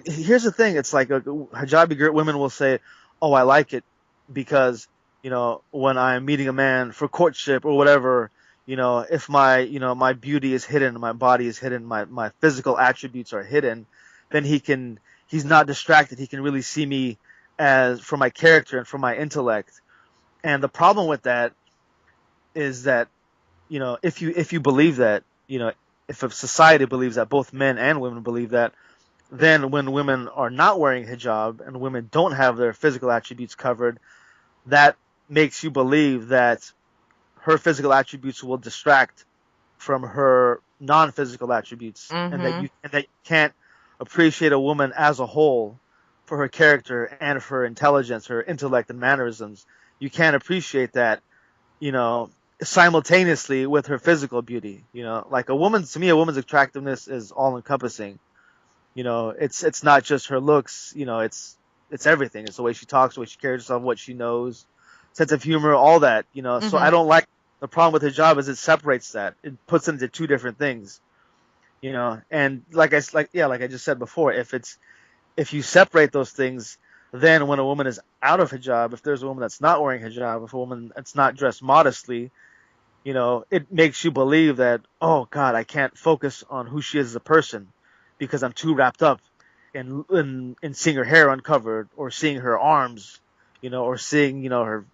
Here's the thing. It's like hijabi women will say, oh, I like it because, when I'm meeting a man for courtship or whatever, if my beauty is hidden, my body is hidden, my physical attributes are hidden, then he's not distracted. He can really see me as for my character and for my intellect. And the problem with that is that, if you believe that, if a society believes that, both men and women believe that, then when women are not wearing hijab and women don't have their physical attributes covered, that makes you believe that her physical attributes will distract from her non-physical attributes, and that you can't appreciate a woman as a whole for her character and for her intelligence, her intellect and mannerisms. You can't appreciate that, simultaneously with her physical beauty. Like to me, a woman's attractiveness is all encompassing. It's not just her looks, it's everything. It's the way she talks, the way she carries herself, what she knows, sense of humor, all that, So I don't like the problem with hijab is it separates that. It puts it into two different things, and like I just said before, if you separate those things, then when a woman is out of hijab, if there's a woman that's not wearing hijab, if a woman that's not dressed modestly, it makes you believe that, oh God, I can't focus on who she is as a person because I'm too wrapped up in seeing her hair uncovered or seeing her arms, or seeing, her,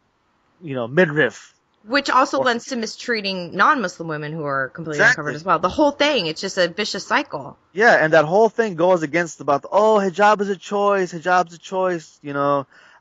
midriff. Which also lends to mistreating non-Muslim women who are completely uncovered as well. The whole thing, it's just a vicious cycle. Yeah, and that whole thing goes against hijab is a choice, hijab's a choice,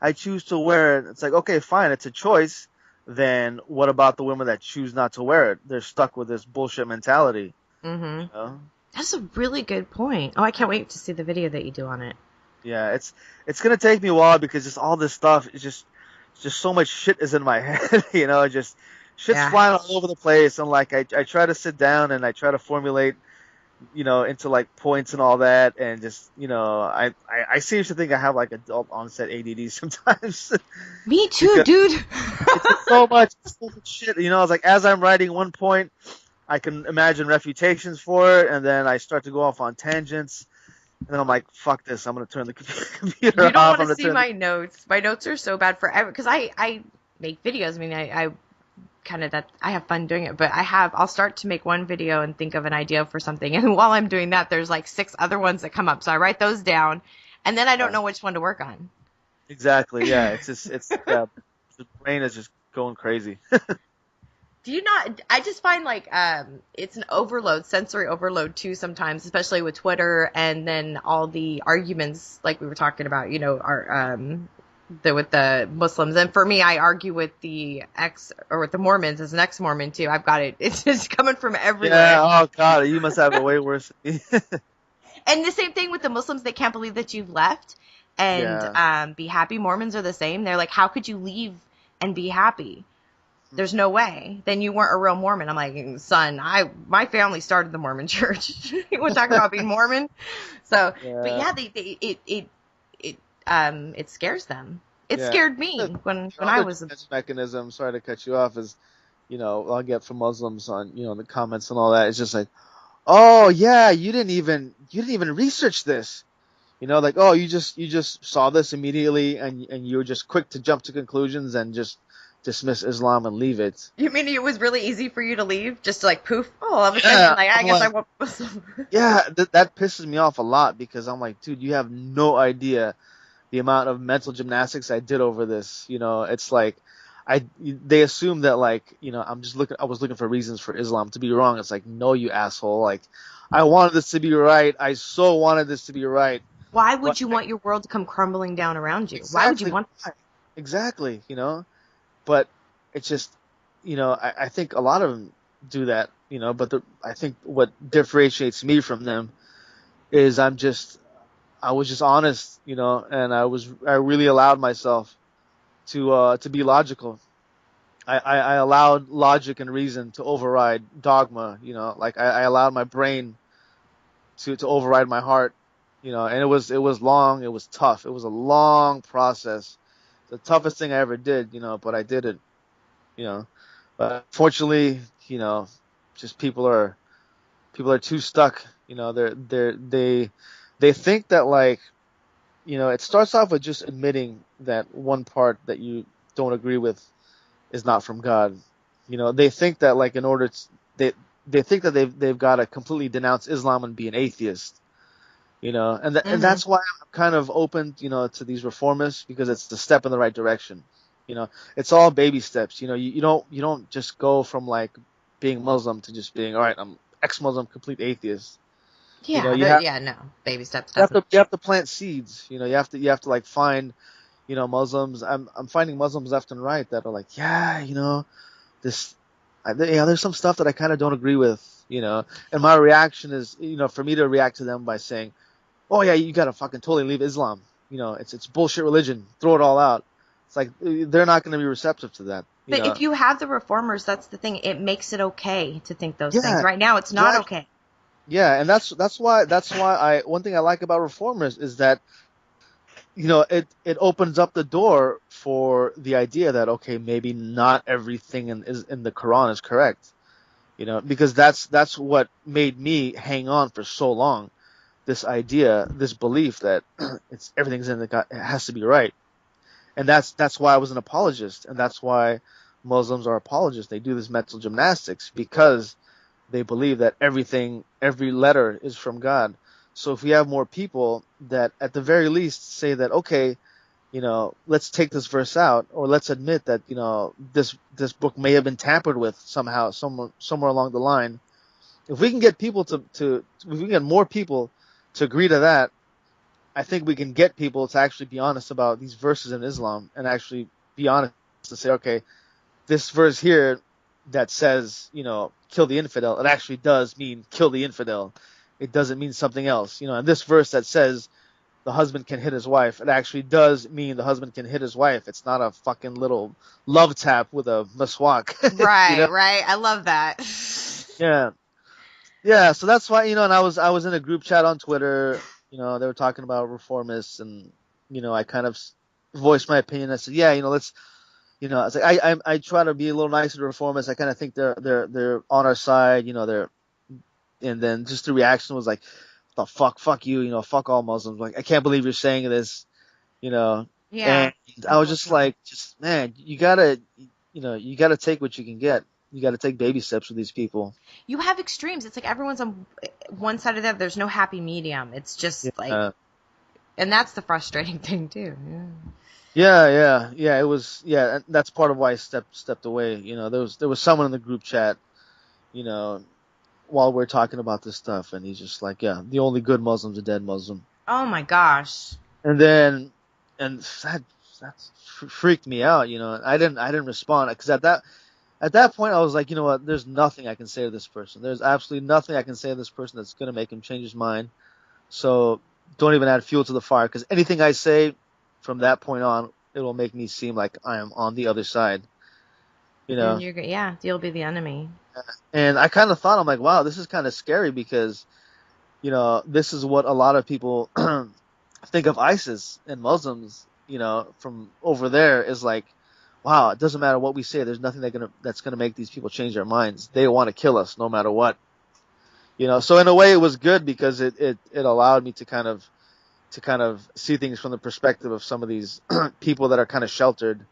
I choose to wear it. It's like, okay, fine, it's a choice. Then what about the women that choose not to wear it? They're stuck with this bullshit mentality. Mm-hmm. That's a really good point. Oh, I can't wait to see the video that you do on it. Yeah, it's gonna take me a while because just all this stuff is just so much shit is in my head, just shit's flying all over the place, and like I try to sit down and I try to formulate, into like points and all that, and just I seriously think I have like adult onset ADD sometimes. Me too, dude. It's just so much shit, I was like, as I'm writing one point, I can imagine refutations for it, and then I start to go off on tangents. And then I'm like, fuck this, I'm going to turn the computer off. You don't want to see my notes. My notes are so bad forever. Because I make videos. I mean, I kind of I have fun doing it. But I'll start to make one video and think of an idea for something. And while I'm doing that, there's like 6 other ones that come up. So I write those down. And then I don't know which one to work on. Exactly, yeah. It's just, the brain is just going crazy. Do you not? I just find like it's an overload, sensory overload too sometimes, especially with Twitter and then all the arguments like we were talking about, are with the Muslims. And for me, I argue with the with the Mormons as an ex-Mormon too. I've got it. It's just coming from everywhere. Yeah. Oh God, you must have it way worse. And the same thing with the Muslims that can't believe that you left. And Yeah. Be Happy Mormons are the same. They're like, how could you leave and be happy? There's no way. Then you weren't a real Mormon. I'm like, son, my family started the Mormon church. You want to talk about being Mormon? So, but Yeah. yeah, it scares them. It Yeah. scared me when I Another was. defense mechanism, sorry to cut you off, is, I'll get from Muslims on, the comments and all that. It's just like, oh yeah, you didn't even research this. Like, oh, you just saw this immediately and you were just quick to jump to conclusions and just dismiss Islam and leave it. You mean it was really easy for you to leave, just to like poof, oh, all of a sudden, Yeah, like I I'm guess I like, won't. yeah, that pisses me off a lot because I'm like, dude, you have no idea the amount of mental gymnastics I did over this. It's like they assume that, like, I was looking for reasons for Islam to be wrong. It's like, no, you asshole. Like, I wanted this to be right. I so wanted this to be right. Why But would you want your world to come crumbling down around you? Why would you exactly, want? exactly, but it's just, I think a lot of them do that, but I think what differentiates me from them is I was just honest, and I really allowed myself to be logical. I allowed logic and reason to override dogma, like I allowed my brain to override my heart, and it was long, it was tough, it was a long process, the toughest thing I ever did, but I did it, you know. But fortunately, just people are too stuck, they think that, like, it starts off with just admitting that one part that you don't agree with is not from God. They think that, like, in order to, they think that they've got to completely denounce Islam and be an atheist. And Mm-hmm. that's why I'm kind of open, to these reformists, because it's the step in the right direction. It's all baby steps. You don't just go from, like, being Muslim to just being, all right, I'm ex-Muslim, complete atheist. Yeah, You have yeah, no, baby steps you have definitely. to you have to plant seeds. You have to like find, Muslims. I'm finding Muslims left and right that are like, yeah, this, yeah, there's some stuff that I kind of don't agree with. And my reaction is, for me to react to them by saying, oh yeah, you gotta fucking totally leave Islam. It's bullshit religion. Throw it all out. It's like, they're not going to be receptive to that. But if you have the reformers, that's the thing. It makes it okay to think those things. Yeah, Right now, it's not exactly. okay. Yeah, and that's why I one thing I like about reformers is that, it opens up the door for the idea that, okay, maybe not everything in the Quran is correct. Because that's what made me hang on for so long. This idea, this belief that it's everything's in the God, it has to be right. And that's why I was an apologist, and that's why Muslims are apologists. They do this mental gymnastics because they believe that every letter is from God. So if we have more people that at the very least say that, okay, let's take this verse out, or let's admit that, this book may have been tampered with somehow, somewhere along the line. If we can get people if we can get more people to agree to that, I think we can get people to actually be honest about these verses in Islam and actually be honest to say, okay, this verse here that says, kill the infidel, it actually does mean kill the infidel. It doesn't mean something else. And this verse that says the husband can hit his wife, it actually does mean the husband can hit his wife. It's not a fucking little love tap with a maswak. you Right, know? right. I love that. Yeah. Yeah, so that's why, and I was in a group chat on Twitter, they were talking about reformists, and, I kind of voiced my opinion. I said, yeah, let's, I was like, I try to be a little nicer to reformists. I kind of think they're on our side, and then just the reaction was like, the fuck you, fuck all Muslims. Like, I can't believe you're saying this, you know. Yeah, And I was just unfortunately. like, man, you gotta take what you can get. You gotta take baby steps with these people. You have extremes. It's like everyone's on one side or the other. There's no happy medium. It's just like, Yeah. and that's the frustrating thing too. Yeah. Yeah. It was, yeah. And that's part of why I stepped away. There was someone in the group chat, you know, while we're talking about this stuff, and he's just like, yeah, the only good Muslim's a dead Muslim. Oh my gosh. And then, and that freaked me out. I didn't respond because at that point I was like, you know what? There's nothing I can say to this person. There's absolutely nothing I can say to this person that's gonna make him change his mind. So don't even add fuel to the fire, because anything I say from that point on, it will make me seem like I am on the other side, you And know. you'll be the enemy. And I kind of thought, I'm like, wow, this is kind of scary, because this is what a lot of people think of ISIS and Muslims, from over there, is like, wow, it doesn't matter what we say. There's nothing that's gonna make these people change their minds. They want to kill us no matter what. So in a way, it was good, because it allowed me to kind of see things from the perspective of some of these people that are kind of sheltered.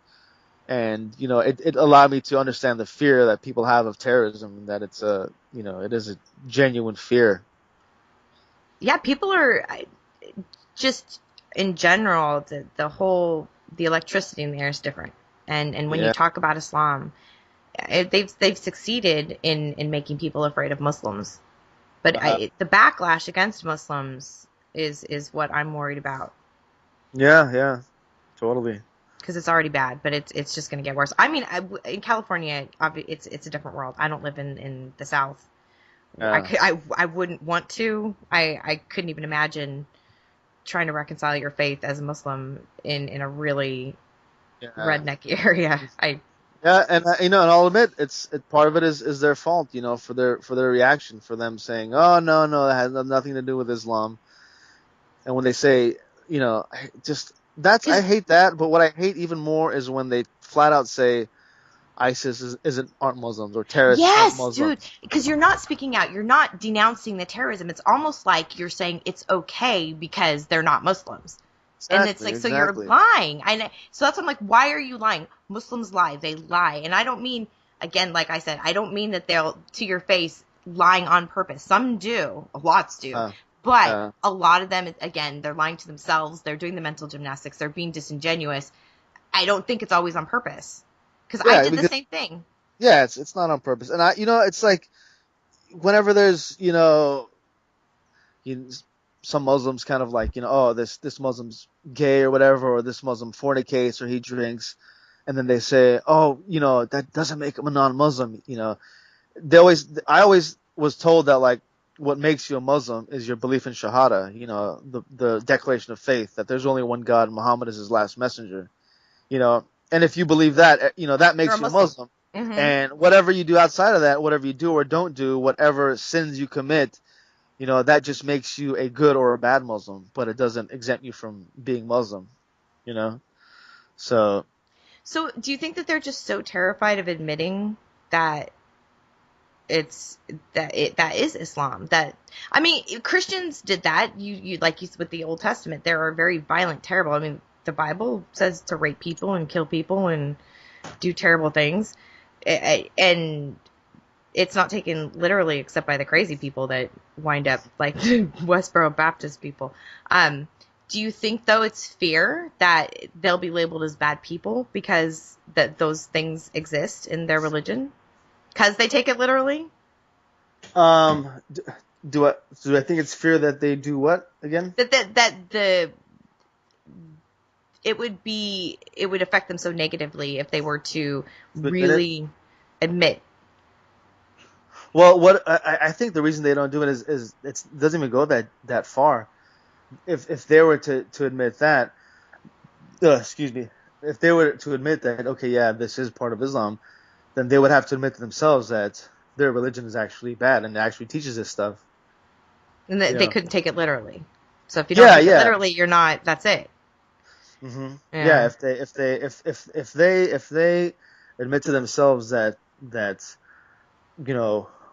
And it allowed me to understand the fear that people have of terrorism, and that it is a genuine fear. Yeah, people are just in general, the electricity in the air is different. And when you Yeah. talk about Islam, they've succeeded in making people afraid of Muslims. But the backlash against Muslims is what I'm worried about. Yeah, totally. Because it's already bad, but it's just going to get worse. I mean, in California, it's a different world. I don't live in the South. Yeah. I wouldn't want to. I couldn't even imagine trying to reconcile your faith as a Muslim in a really Yeah. redneck area. Yeah, and and I'll admit, part of it is their fault, for their reaction, for them saying, "Oh, no, that has nothing to do with Islam." And when they say, I hate that. But what I hate even more is when they flat out say ISIS aren't Muslims, or terrorists aren't Yes, dude, Muslims. because you're not speaking out. You're not denouncing the terrorism. It's almost like you're saying it's okay because they're not Muslims. And it's like, so you're lying. So that's what I'm like, why are you lying? Muslims lie. They lie. And I don't mean, again, like I said, I don't mean that they'll, to your face, lying on purpose. Some do. Lots do. But a lot of them, again, they're lying to themselves. They're doing the mental gymnastics. They're being disingenuous. I don't think it's always on purpose. Because I did the same thing. Yeah, it's not on purpose. And it's like, whenever there's, some Muslims kind of like, oh, this Muslim's gay or whatever, or this Muslim fornicates or he drinks, and then they say, oh, that doesn't make him a non-Muslim. I always was told that, like, what makes you a Muslim is your belief in Shahada, the declaration of faith, that there's only one God, Muhammad is his last messenger, and if you believe that, that makes you a Muslim. Mm-hmm. And whatever you do outside of that, whatever you do or don't do, whatever sins you commit, that just makes you a good or a bad Muslim, but it doesn't exempt you from being Muslim, So do you think that they're just so terrified of admitting that that is Islam? That, I mean, Christians did that. You like, with the Old Testament, there are very violent, terrible. I mean, the Bible says to rape people and kill people and do terrible things, and it's not taken literally, except by the crazy people that wind up like Westboro Baptist people. Do you think, though, it's fear that they'll be labeled as bad people because that those things exist in their religion? Because they take it literally? Do I think it's fear that they do what again? It would affect them so negatively if they were to really admit. Well, what I think the reason they don't do it is it doesn't even go that far. If they were to admit that, excuse me, if they were to admit that, okay, yeah, this is part of Islam, then they would have to admit to themselves that their religion is actually bad and it actually teaches this stuff. And they couldn't take it literally. So if you don't take it literally, you're not. That's it. Mm-hmm. Yeah. If they admit to themselves that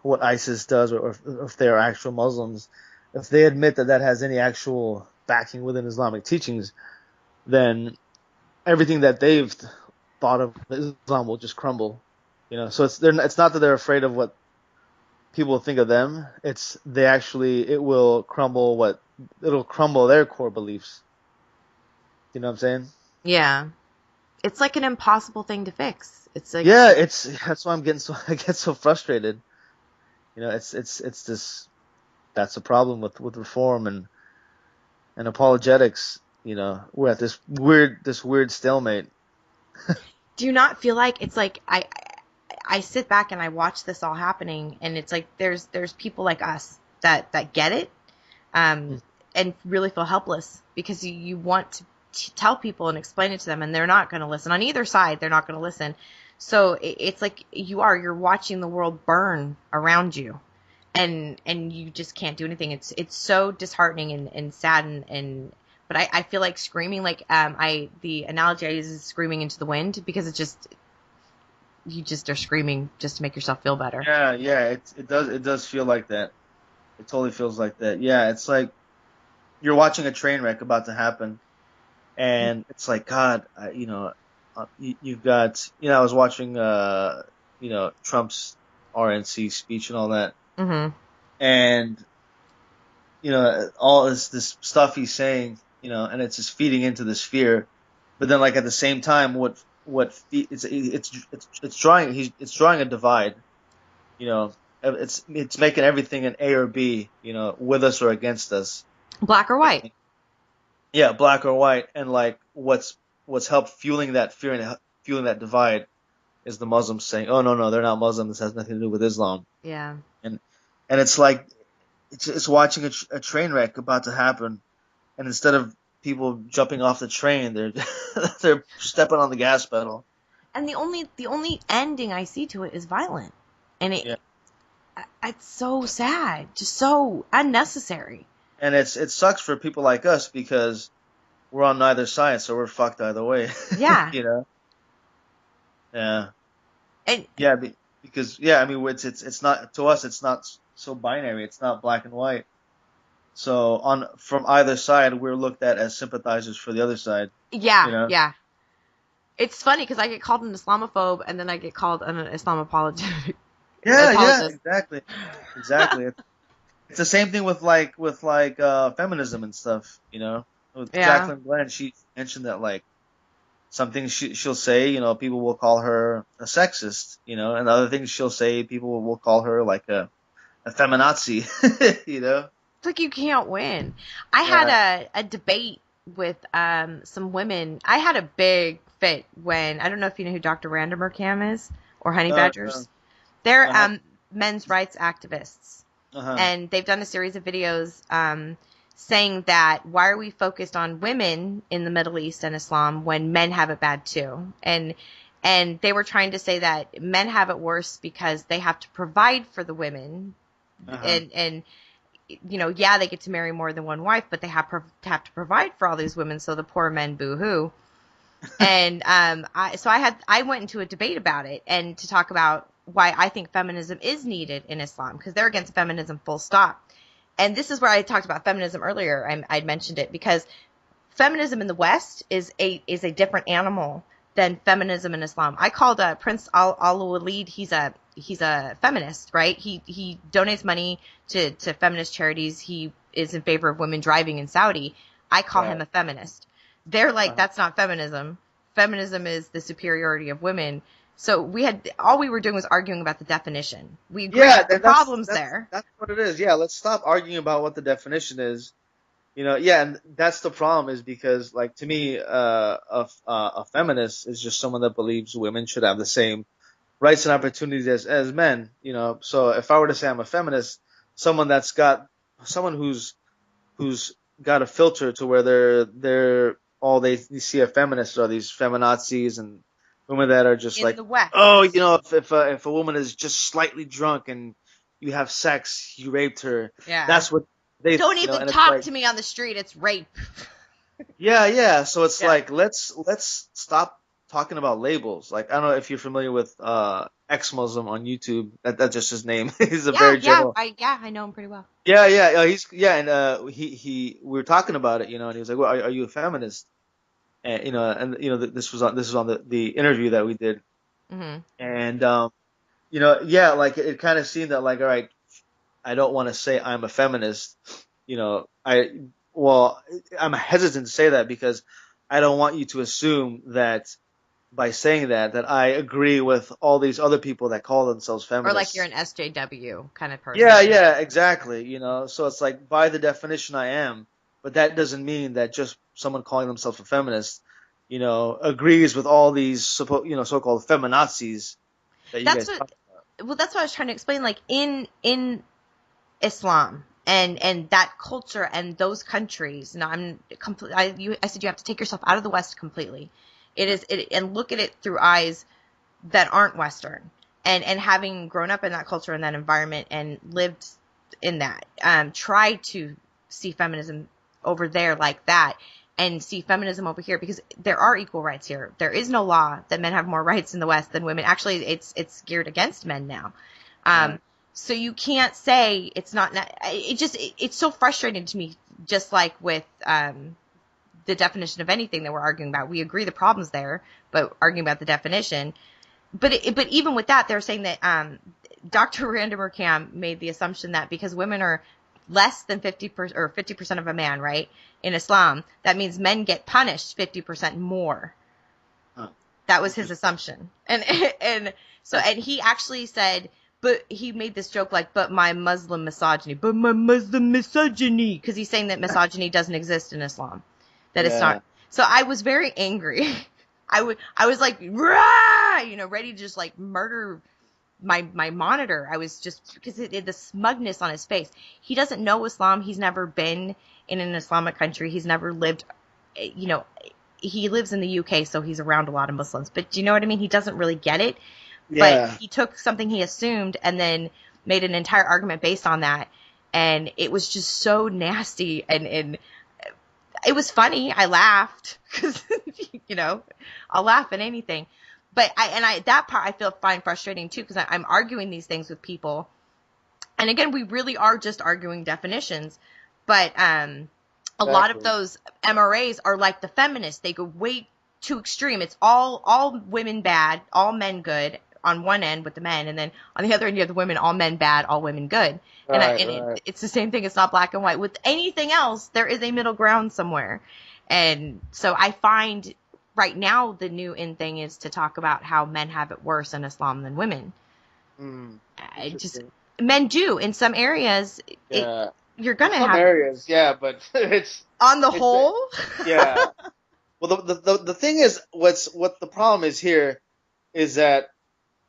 what ISIS does, or if they are actual Muslims, if they admit that has any actual backing within Islamic teachings, then everything that they've thought of Islam will just crumble. So it's not that they're afraid of what people think of them. It'll crumble their core beliefs. You know what I'm saying? Yeah. It's like an impossible thing to fix. It's like, yeah, that's why I get so frustrated. It's this, that's the problem with reform and apologetics. We're at this weird stalemate. Do you not feel like it's like I sit back and I watch this all happening, and it's like there's people like us that get it, and and really feel helpless because you want to tell people and explain it to them, and they're not going to listen. On either side, they're not going to listen. So it's like you're watching the world burn around you, and you just can't do anything. It's so disheartening and sad, but I feel like screaming, like the analogy I use is screaming into the wind, because it's just, you just are screaming just to make yourself feel better. Yeah, it does feel like that. It totally feels like that. Yeah, it's like you're watching a train wreck about to happen, and it's like, God, you've got, I was watching, Trump's RNC speech and all that, Mm-hmm. and all this stuff he's saying, and it's just feeding into this fear, but then like at the same time, it's drawing a divide, it's making everything an A or B, with us or against us. Black or white. Yeah, black or white, and like what's helped fueling that fear and fueling that divide is the Muslims saying, "Oh no, they're not Muslim. This has nothing to do with Islam." Yeah. And it's like it's watching a train wreck about to happen, and instead of people jumping off the train, they're they're stepping on the gas pedal. And the only ending I see to it is violent, and it's so sad, just so unnecessary. And it sucks for people like us because we're on neither side, so we're fucked either way. Yeah. Yeah. And yeah, because I mean, it's not, to us, it's not so binary. It's not black and white. So from either side, we're looked at as sympathizers for the other side. Yeah, yeah. It's funny because I get called an Islamophobe, and then I get called an Islam apologetic. Yeah, exactly. It's the same thing with feminism and stuff, With Jacqueline Glenn, she mentioned that like some things she'll say, people will call her a sexist, and other things she'll say, people will call her like a feminazi, It's like you can't win. I had a debate with some women. I had a big fit when, I don't know if you know who Dr. Randomer Cam is, or Honey Badgers. They're men's rights activists. And they've done a series of videos saying that, why are we focused on women in the Middle East and Islam when men have it bad too? And they were trying to say that men have it worse because they have to provide for the women, and they get to marry more than one wife, but they have to provide for all these women, so the poor men boo-hoo. And I went into a debate about it, and to talk about why I think feminism is needed in Islam, because they're against feminism full stop. And this is where I talked about feminism earlier. I'd mentioned it because feminism in the West is a different animal than feminism in Islam. I called Prince Al-Walid. He's a feminist, right? He donates money to feminist charities. He is in favor of women driving in Saudi. I call him a feminist. They're like, that's not feminism. Feminism is the superiority of women. So all we were doing was arguing about the definition. We agree the problems there. That's what it is. Yeah, let's stop arguing about what the definition is. And that's the problem, is because, like, to me, a feminist is just someone that believes women should have the same rights and opportunities as men. So if I were to say I'm a feminist, someone who's got a filter to where they're all they see a feminist are these feminazis and women that are just like, oh, if a woman is just slightly drunk and you have sex, you raped her. Yeah. That's what they don't even talk to me on the street. It's rape. Yeah. So it's like, let's stop talking about labels. Like, I don't know if you're familiar with Ex-Muslim on YouTube. That's just his name. He's a very general. I know him pretty well. Yeah. And we were talking about it, and he was like, well, are you a feminist? And this was on the interview that we did. Mm-hmm. And like it kind of seemed that, like, all right, I don't want to say I'm a feminist. I'm hesitant to say that because I don't want you to assume that by saying that I agree with all these other people that call themselves feminists. Or like you're an SJW kind of person. Yeah, exactly. So it's like, by the definition I am, but that doesn't mean that just someone calling themselves a feminist, agrees with all these so-called feminazis that you guys talk about. Well, that's what I was trying to explain. Like in Islam, And that culture and those countries. Now I said you have to take yourself out of the West completely. And look at it through eyes that aren't Western. And having grown up in that culture and that environment and lived in that, try to see feminism over there like that, and see feminism over here, because there are equal rights here. There is no law that men have more rights in the West than women. Actually, it's geared against men now. Right. So you can't say it's not. It's so frustrating to me. Just like with the definition of anything that we're arguing about, we agree the problem's there, but arguing about the definition. But even with that, they're saying that Dr. Randamer made the assumption that because women are less than 50% or 50% of a man, right, in Islam, that means men get punished 50% more. Huh. That was his assumption. And he actually said, but he made this joke like, but my Muslim misogyny, because he's saying that misogyny doesn't exist in Islam, that it's not. So I was very angry. I was like, rah, ready to just like murder my monitor. I was just, because the smugness on his face. He doesn't know Islam. He's never been in an Islamic country. He's never lived, he lives in the UK, so he's around a lot of Muslims. But do you know what I mean? He doesn't really get it. Yeah. But he took something he assumed and then made an entire argument based on that. And it was just so nasty. And it was funny. I laughed because, I'll laugh at anything. But that part I find frustrating too, because I'm arguing these things with people. And again, we really are just arguing definitions. But a lot of those MRAs are like the feminists. They go way too extreme. It's all women bad, all men good on one end with the men. And then on the other end, you have the women, all men bad, all women good. Right. It's the same thing. It's not black and white. With anything else, there is a middle ground somewhere. And so I find right now the new in thing is to talk about how men have it worse in Islam than women. Men do in some areas. Yeah. You're gonna some have areas, yeah, but it's on the whole. yeah. Well, the thing is, what the problem is here is that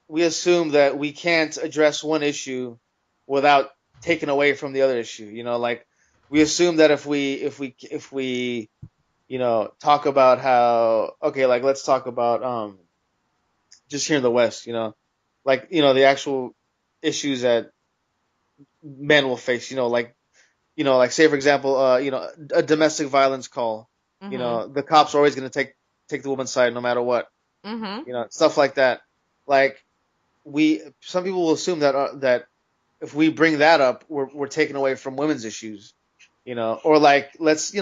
we assume that we can't address one issue without taking away from the other issue. Like we assume that if we talk about how, okay, like let's talk about just here in the West, like the actual issues that men will face, like say for example, a domestic violence call, the cops are always going to take the woman's side no matter what, stuff like that. Like some people will assume that if we bring that up, we're taking away from women's issues, or like let's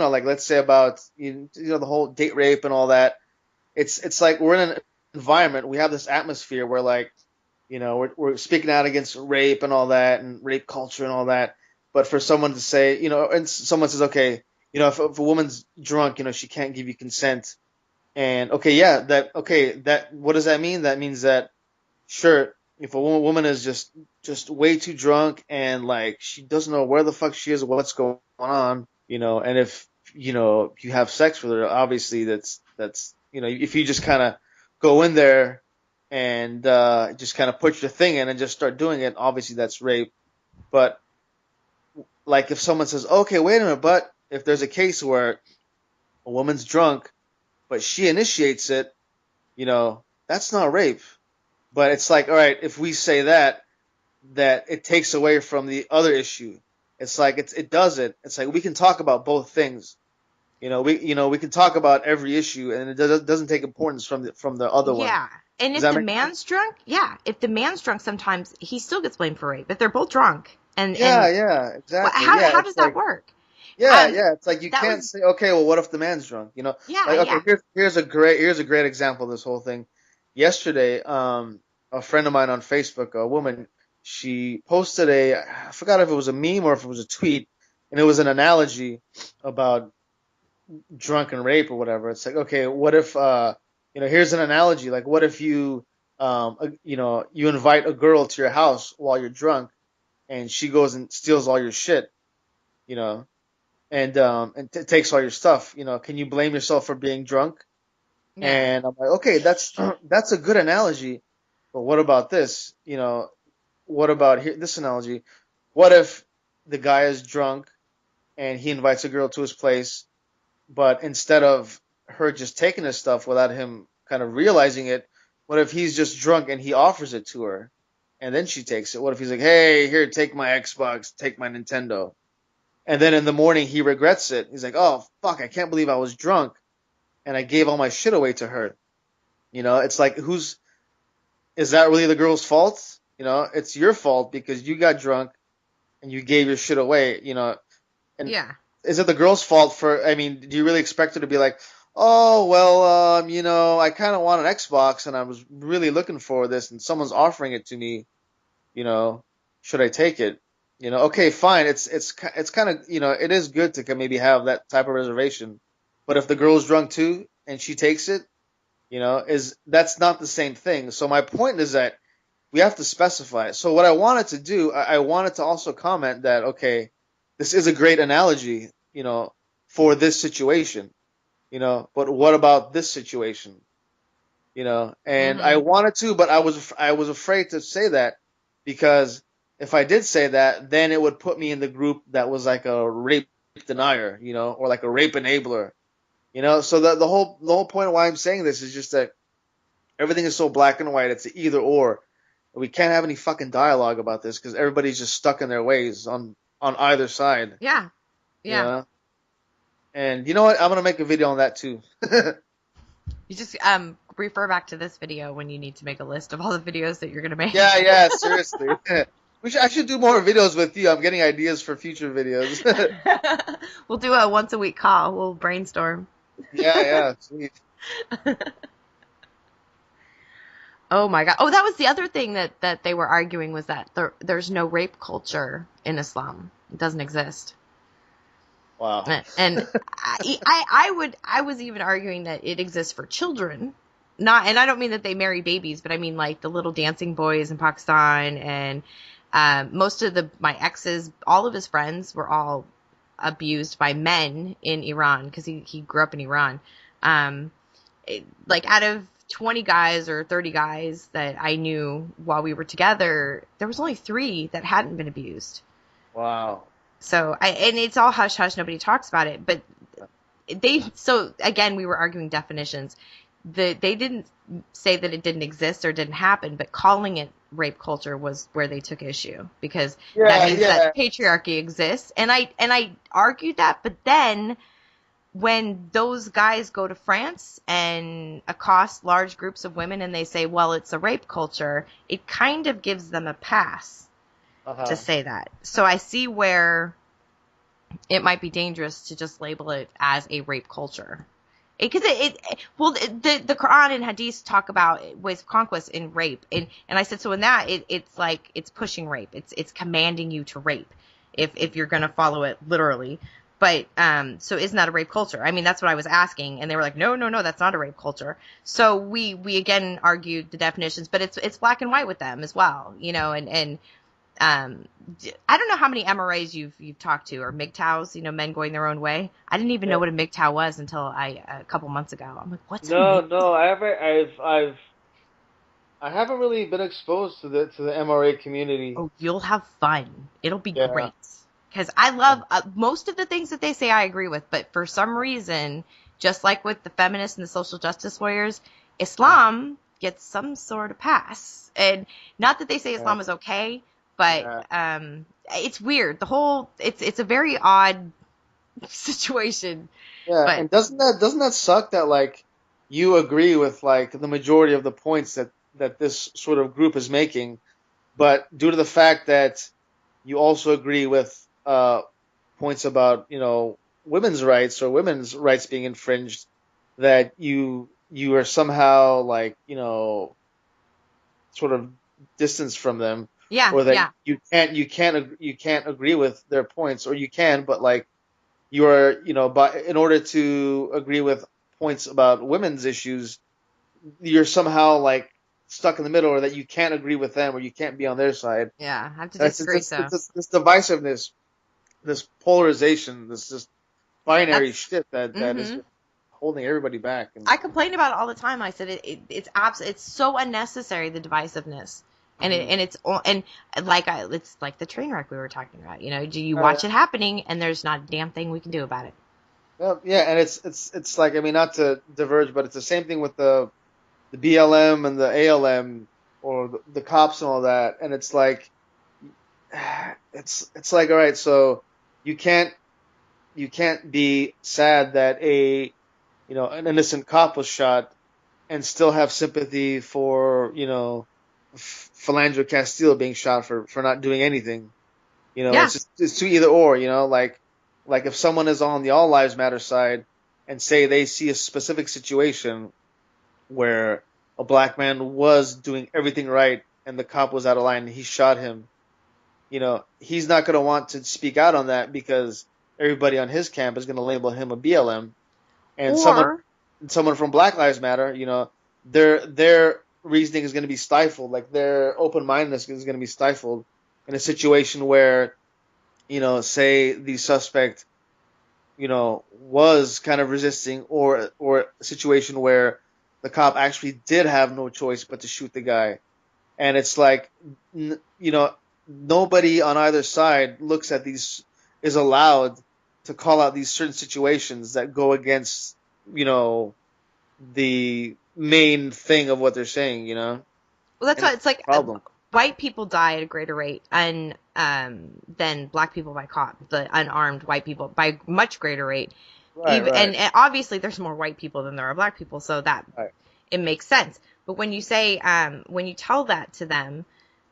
say about the whole date rape and all that. It's like we're in an environment, we have this atmosphere where like we're speaking out against rape and all that and rape culture and all that. But for someone to say, and someone says, okay, if a woman's drunk, she can't give you consent. And that what does that mean? That means that, sure, if a woman is just way too drunk and like she doesn't know where the fuck she is or what's going on, and if you have sex with her, obviously that's if you just kind of go in there and just kind of put your thing in and just start doing it, obviously that's rape. But like if someone says, okay, wait a minute, but if there's a case where a woman's drunk, but she initiates it, that's not rape. But it's like, all right, if we say that it takes away from the other issue. It's like it doesn't. It's like we can talk about both things. We can talk about every issue, and it doesn't take importance from the other one. Yeah. And if the man's drunk, sometimes he still gets blamed for rape. If they're both drunk. Yeah, exactly. How does that work? Yeah. It's like you can't say, okay, well, what if the man's drunk? Yeah, like, okay, here's a great example of this whole thing. Yesterday, a friend of mine on Facebook, a woman, she posted I forgot if it was a meme or if it was a tweet, and it was an analogy about drunken rape or whatever. It's like, okay, what if here's an analogy. Like, what if you you invite a girl to your house while you're drunk, and she goes and steals all your shit, and takes all your stuff. Can you blame yourself for being drunk? Yeah. And I'm like, okay, that's a good analogy, but what about this? What about this analogy? What if the guy is drunk and he invites a girl to his place, but instead of her just taking his stuff without him kind of realizing it, what if he's just drunk and he offers it to her and then she takes it? What if he's like, hey, here, take my Xbox, take my Nintendo. And then in the morning he regrets it. He's like, oh, fuck, I can't believe I was drunk and I gave all my shit away to her. You know, it's like, is that really the girl's fault? You know, it's your fault because you got drunk and you gave your shit away, you know. And Yeah. is it the girl's fault for, I mean, do you really expect her to be like, oh, well, you know, I kind of want an Xbox and I was really looking for this and someone's offering it to me, you know, should I take it? You know, okay, fine. It's kind of, you know, it is good to maybe have that type of reservation. But if the girl's drunk too and she takes it, you know, that's not the same thing. So my point is that we have to specify it. So what I wanted to do, I wanted to also comment that, okay, this is a great analogy, you know, for this situation, you know, but what about this situation? You know, and I wanted to, but I was afraid to say that because if I did say that, then it would put me in the group that was like a rape denier, you know, or like a rape enabler, you know. So the whole point of why I'm saying this is just that everything is so black and white. It's either or. We can't have any fucking dialogue about this because everybody's just stuck in their ways on either side. Yeah. Yeah. You know? And you know what? I'm gonna make a video on that too. You just refer back to this video when you need to make a list of all the videos that you're gonna make. Yeah, seriously. I should do more videos with you. I'm getting ideas for future videos. We'll do a once a week call. We'll brainstorm. Yeah, sweet. Oh my God. Oh, that was the other thing that they were arguing was that there's no rape culture in Islam. It doesn't exist. Wow. And I was even arguing that it exists for children. And I don't mean that they marry babies, but I mean like the little dancing boys in Pakistan and most of my exes, all of his friends were all abused by men in Iran because he grew up in Iran. Like out of 20 guys or 30 guys that I knew while we were together, there was only 3 that hadn't been abused. Wow. So and it's all hush hush, nobody talks about it. But so again, we were arguing definitions. They didn't say that it didn't exist or didn't happen, but calling it rape culture was where they took issue because that means that patriarchy exists. And I argued that, but then when those guys go to France and accost large groups of women and they say, well, it's a rape culture, it kind of gives them a pass to say that. So I see where it might be dangerous to just label it as a rape culture. Because the Quran and Hadith talk about ways of conquest in rape. And I said, so in that, it's like, it's pushing rape. It's commanding you to rape if you're going to follow it literally. But, so isn't that a rape culture? I mean, that's what I was asking. And they were like, no, that's not a rape culture. So we again argued the definitions, but it's black and white with them as well, you know, and I don't know how many MRAs you've talked to or MGTOWs, you know, men going their own way. I didn't even know what a MGTOW was until a couple months ago. I'm like, what's No, I haven't really been exposed to the MRA community. Oh, you'll have fun. It'll be great. Because I love most of the things that they say I agree with, but for some reason, just like with the feminists and the social justice warriors, Islam gets some sort of pass. And not that they say Islam is okay, but it's weird. It's a very odd situation. Yeah, but, and doesn't that suck that like you agree with like the majority of the points that this sort of group is making, but due to the fact that you also agree with points about, you know, women's rights or women's rights being infringed, that you are somehow like, you know, sort of distanced from them, or that you can't agree with their points, or you can, but like you are, you know, but in order to agree with points about women's issues, you're somehow like stuck in the middle, or that you can't agree with them, or you can't be on their side. Yeah, I have to disagree. It's this divisiveness, this polarization, this just binary shit that is holding everybody back. And I complain about it all the time. I said it's so unnecessary, the divisiveness. and it's like the train wreck we were talking about. You know, do you watch it happening, and there's not a damn thing we can do about it. Well, yeah, and it's like, I mean, not to diverge, but it's the same thing with the BLM and the ALM, or the cops and all that, and it's like all right, so you can't be sad that an innocent cop was shot and still have sympathy for Philandro Castile being shot for not doing anything. It's too either or. Like if someone is on the All Lives Matter side and say they see a specific situation where a black man was doing everything right and the cop was out of line and he shot him, he's not going to want to speak out on that because everybody on his camp is going to label him a BLM. And someone from Black Lives Matter, their reasoning is going to be stifled. Like their open-mindedness is going to be stifled in a situation where, say the suspect, was kind of resisting, or a situation where the cop actually did have no choice but to shoot the guy. And it's like, nobody on either side looks at these, is allowed to call out these certain situations that go against, the main thing of what they're saying, Well, that's why it's like problem. White people die at a greater rate than black people by the unarmed white people by much greater rate. Right. And obviously there's more white people than there are black people, so that it makes sense. But when you say, when you tell that to them,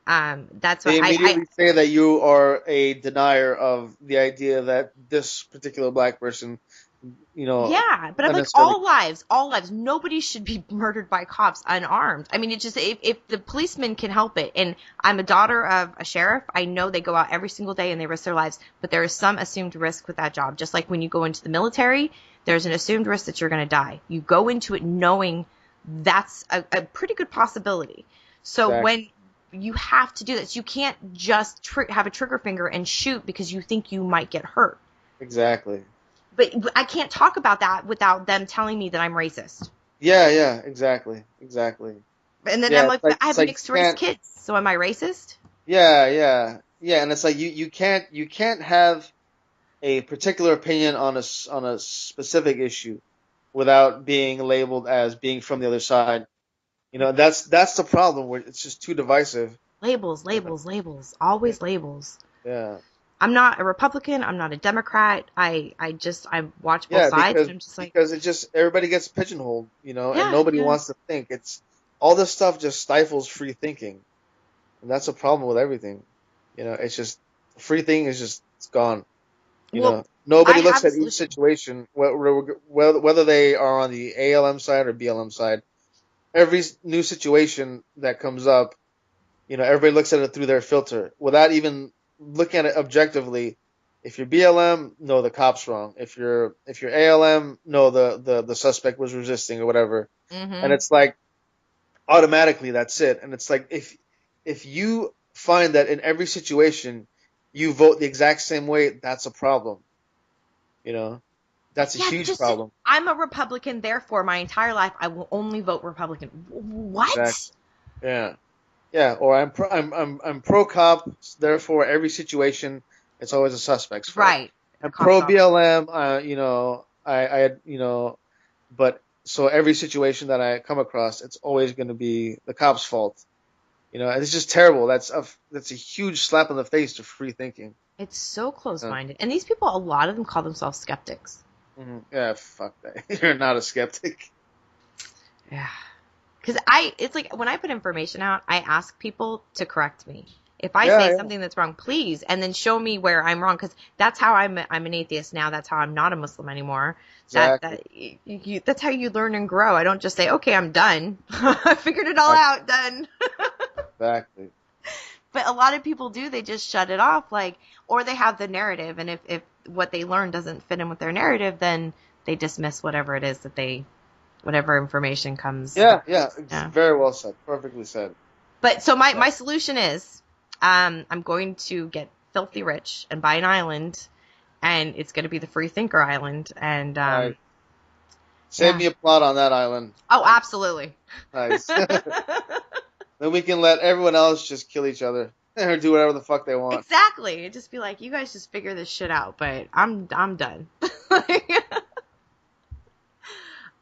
that's what they immediately say that you are a denier of the idea that this particular black person, Yeah, but I'm like, all lives, nobody should be murdered by cops unarmed. I mean, it's just, if the policeman can help it, and I'm a daughter of a sheriff, I know they go out every single day and they risk their lives, but there is some assumed risk with that job. Just like when you go into the military, there's an assumed risk that you're going to die. You go into it knowing that's a pretty good possibility. So when you have to do this, you can't just have a trigger finger and shoot because you think you might get hurt. Exactly. But I can't talk about that without them telling me that I'm racist. Yeah, exactly. And then I'm like, I have mixed race kids, so am I racist? Yeah, and it's like you can't have a particular opinion on a specific issue without being labeled as being from the other side. That's the problem, where it's just too divisive. Labels, always labels. Yeah. I'm not a Republican. I'm not a Democrat. I watch both sides. And I'm just like, because everybody gets pigeonholed, and nobody wants to think. It's all this stuff just stifles free thinking, and that's a problem with everything. It's just free thinking it's gone. Nobody looks at each situation, whether they are on the ALM side or BLM side. Every new situation that comes up, everybody looks at it through their filter without even looking at it objectively. If you're BLM, no, the cop's wrong. If you're ALM, no, the suspect was resisting or whatever. Mm-hmm. And it's like automatically that's it. And it's like if you find that in every situation you vote the exact same way, that's a problem. That's a huge problem. I'm a Republican, therefore my entire life I will only vote Republican. What? Exactly. Yeah, or I'm pro cop, therefore every situation it's always a suspect's fault. Right. I'm pro BLM, but so every situation that I come across, it's always going to be the cop's fault. And it's just terrible. That's a huge slap in the face to free thinking. It's so close-minded, and these people, a lot of them call themselves skeptics. Mm-hmm. Yeah, fuck that. You're not a skeptic. Yeah. Because it's like when I put information out, I ask people to correct me. If I say something that's wrong, please, and then show me where I'm wrong. Because that's how I'm an atheist now. That's how I'm not a Muslim anymore. Exactly. That's how you learn and grow. I don't just say, okay, I'm done. I figured it all out, done. Exactly. But a lot of people do. They just shut it off, or they have the narrative. And if what they learn doesn't fit in with their narrative, then they dismiss whatever it is whatever information comes. Yeah. Very well said. Perfectly said. But so my solution is, I'm going to get filthy rich and buy an island, and it's going to be the Free Thinker Island. And save me a plot on that island. Oh, absolutely. Nice. Then we can let everyone else just kill each other or do whatever the fuck they want. Exactly. It'd just be like, you guys just figure this shit out, but I'm done.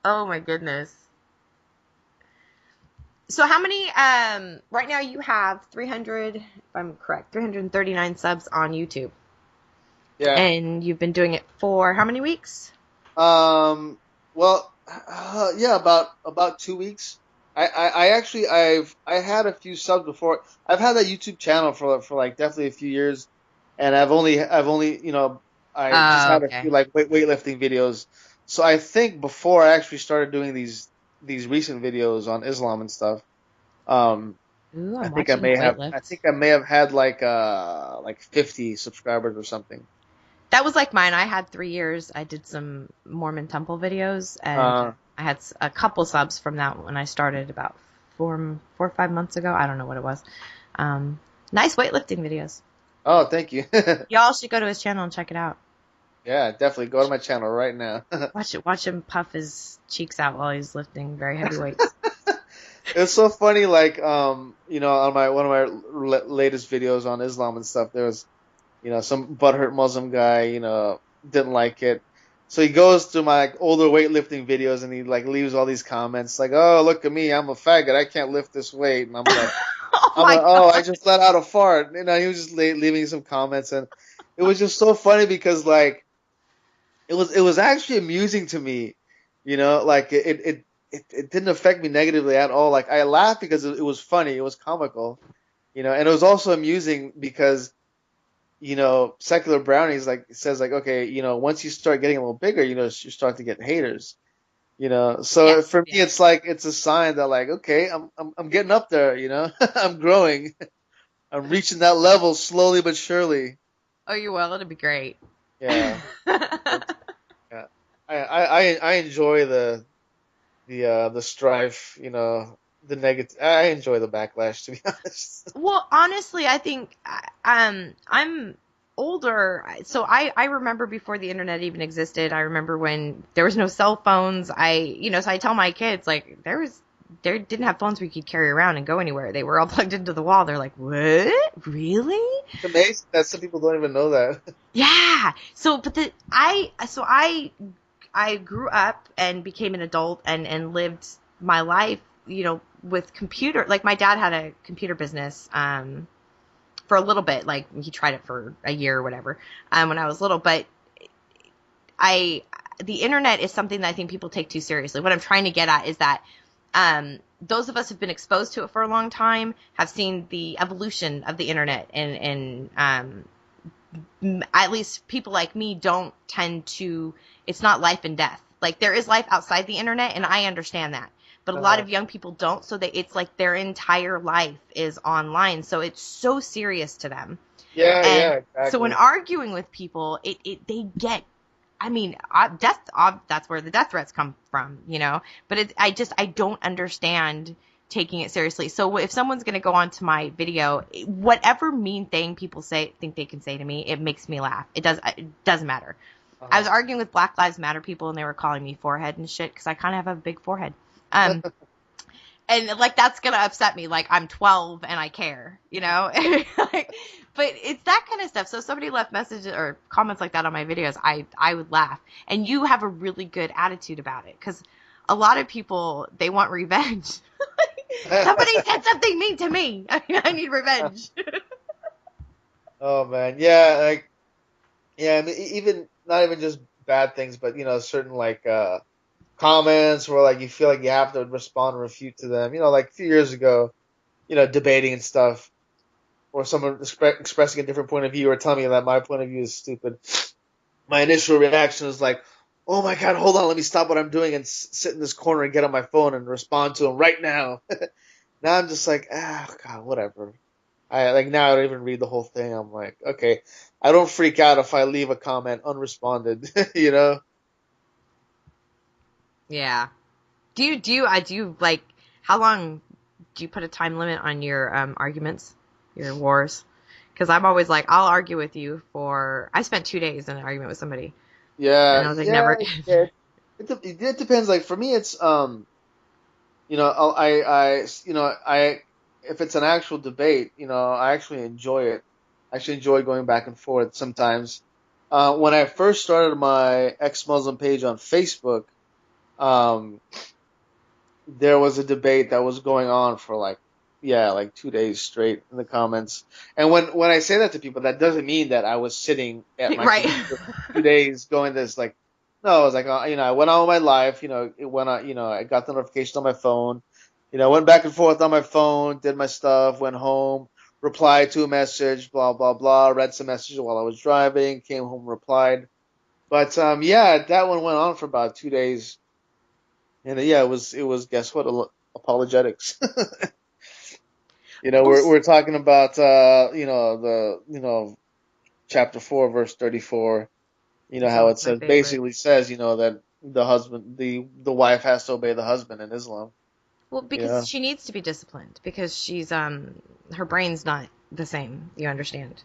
Oh my goodness. So how many, right now you have 300, if I'm correct, 339 subs on YouTube. Yeah. And you've been doing it for how many weeks? Well, yeah, about 2 weeks. I've had a few subs before. I've had that YouTube channel for like definitely a few years, and I've only I just had a Okay. few like weightlifting videos. So I think before I actually started doing these recent videos on Islam and stuff, Ooh, I'm I think I watching may have weightlift. had like 50 subscribers or something. That was like mine. I had 3 years. I did some Mormon temple videos, and Uh, I had a couple subs from that when I started about 4 or 5 months ago. I don't know what it was. Nice weightlifting videos. oh, thank you. Y'all should go to his channel and check it out. Yeah, definitely go to my channel right now. Watch him puff his cheeks out while he's lifting very heavy weights. It's so funny, like on my one of my latest videos on Islam and stuff, there was some butthurt Muslim guy, didn't like it, so he goes to my like, older weightlifting videos and he like leaves all these comments like, "Oh, look at me, I'm a faggot, I can't lift this weight," and I'm like, Oh my "Oh, god. I just let out a fart," he was just leaving some comments, and it was just so funny because like it was actually amusing to me, like it didn't affect me negatively at all. Like I laughed because it was funny, it was comical, and it was also amusing because secular brownies like says like, okay, once you start getting a little bigger, you start to get haters, so Yes, for me yes. it's like it's a sign that like, okay, I'm getting up there, I'm growing, I'm reaching that level slowly but surely. Oh, you will. It'll be great. Yeah. Yeah, I enjoy the strife, the negative. I enjoy the backlash, to be honest. Well, honestly, I think I'm older, so I remember before the internet even existed. I remember when there was no cell phones. So I tell my kids like there didn't have phones where you could carry around and go anywhere. They were all plugged into the wall. They're like, "What? Really?" It's amazing that some people don't even know that. Yeah. I grew up and became an adult and lived my life, with computer. Like my dad had a computer business for a little bit. Like he tried it for a year or whatever when I was little. But I the internet is something that I think people take too seriously. What I'm trying to get at is that those of us who've been exposed to it for a long time have seen the evolution of the internet, and at least people like me don't tend to, it's not life and death. Like there is life outside the internet, and I understand that. But a lot Uh-huh. of young people don't, so it's like their entire life is online. So it's so serious to them. Yeah, And yeah, so when exactly. arguing with people, they get, I mean, death, that's where the death threats come from. But I don't understand taking it seriously. So if someone's going to go onto my video, whatever mean thing people think they can say to me, it makes me laugh. It doesn't matter. I Uh-huh. was arguing with Black Lives Matter people and they were calling me forehead and shit because I kind of have a big forehead. Um, and like that's gonna upset me. Like I'm 12 and I care. Like, but it's that kind of stuff. So if somebody left messages or comments like that on my videos, I would laugh. And you have a really good attitude about it because a lot of people, they want revenge. Somebody said something mean to me. I need revenge. Oh man, yeah, like yeah, I mean, even not even just bad things, but certain like comments where like you feel like you have to respond and refute to them. Like a few years ago, debating and stuff, or someone expressing a different point of view or telling me that my point of view is stupid. My initial reaction is like, "Oh my god, hold on, let me stop what I'm doing and sit in this corner and get on my phone and respond to him right now." Now I'm just like, god, whatever. I like now I don't even read the whole thing. I'm like, okay, I don't freak out if I leave a comment unresponded. you know? Yeah. Do you like, how long do you put a time limit on your arguments, your wars? Because I'm always like, I'll argue with you I spent 2 days in an argument with somebody, and Yeah, I was like, yeah, never. yeah. It depends. Like for me, it's I if it's an actual debate, I actually enjoy it. I actually enjoy going back and forth sometimes. When I first started my ex-Muslim page on Facebook, um, there was a debate that was going on for like 2 days straight in the comments. And when I say that to people, that doesn't mean that I was sitting at my Right. computer for 2 days going this like, no, I was like, I went on with my life, it went on, I got the notification on my phone, went back and forth on my phone, did my stuff, went home, replied to a message, blah, blah, blah, read some messages while I was driving, came home, replied. But, yeah, that one went on for about 2 days. And yeah, it was guess what? Apologetics. Well, We're talking about chapter 4 verse 34, it's how always it my says favorite. basically says, that the wife has to obey the husband in Islam. Well, because Yeah. she needs to be disciplined because she's her brain's not the same. You understand?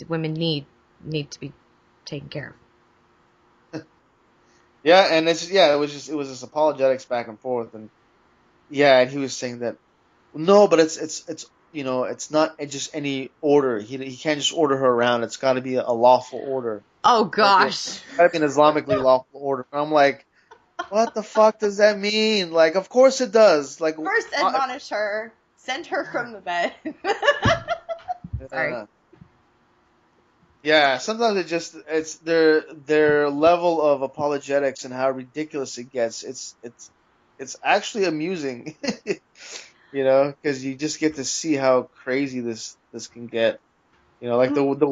Women need to be taken care of. Yeah, and it was just apologetics back and forth, and yeah, and he was saying that no, but it's not just any order. He can't just order her around. It's got to be a lawful order. Oh Like gosh. it's got to be an Islamically lawful order. And I'm like, what the fuck does that mean? Like, of course it does. Like, First admonish her, send her from the bed. Sorry. yeah, yeah. Sometimes it's their level of apologetics and how ridiculous it gets. It's actually amusing, because you just get to see how crazy this can get. Like the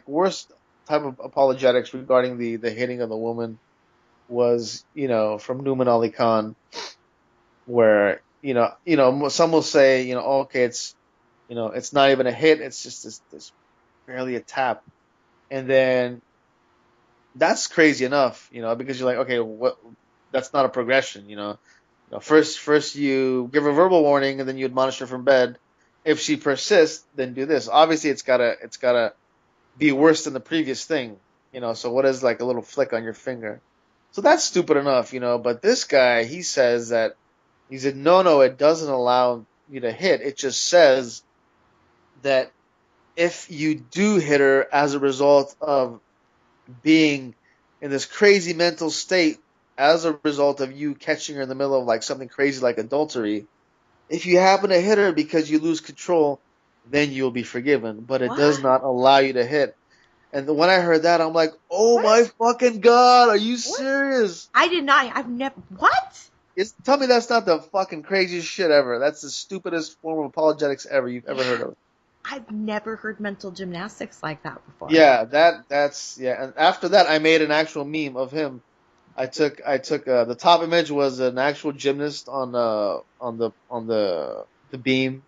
worst type of apologetics regarding the hitting of the woman was, from Numan Ali Khan, where some will say, oh, okay, it's not even a hit, it's just this barely a tap, and then that's crazy enough, because you're like, okay, what? That's not a progression, first you give her verbal warning and then you admonish her from bed. If she persists, then do this. Obviously, it's gotta be worse than the previous thing, So what is like a little flick on your finger? So that's stupid enough, But this guy, he says that he said, no, it doesn't allow you to hit. It just says that if you do hit her as a result of being in this crazy mental state, as a result of you catching her in the middle of like something crazy like adultery, if you happen to hit her because you lose control, then you'll be forgiven. But it does What? not allow you to hit. And when I heard that, I'm like, oh my What? fucking God, are you What? serious? I did not. I've never. What? Tell me that's not the fucking craziest shit ever. That's the stupidest form of apologetics ever you've ever heard Yeah. of. I've never heard mental gymnastics like that before. Yeah, that's yeah. And after that, I made an actual meme of him. I took the top image was an actual gymnast on the beam,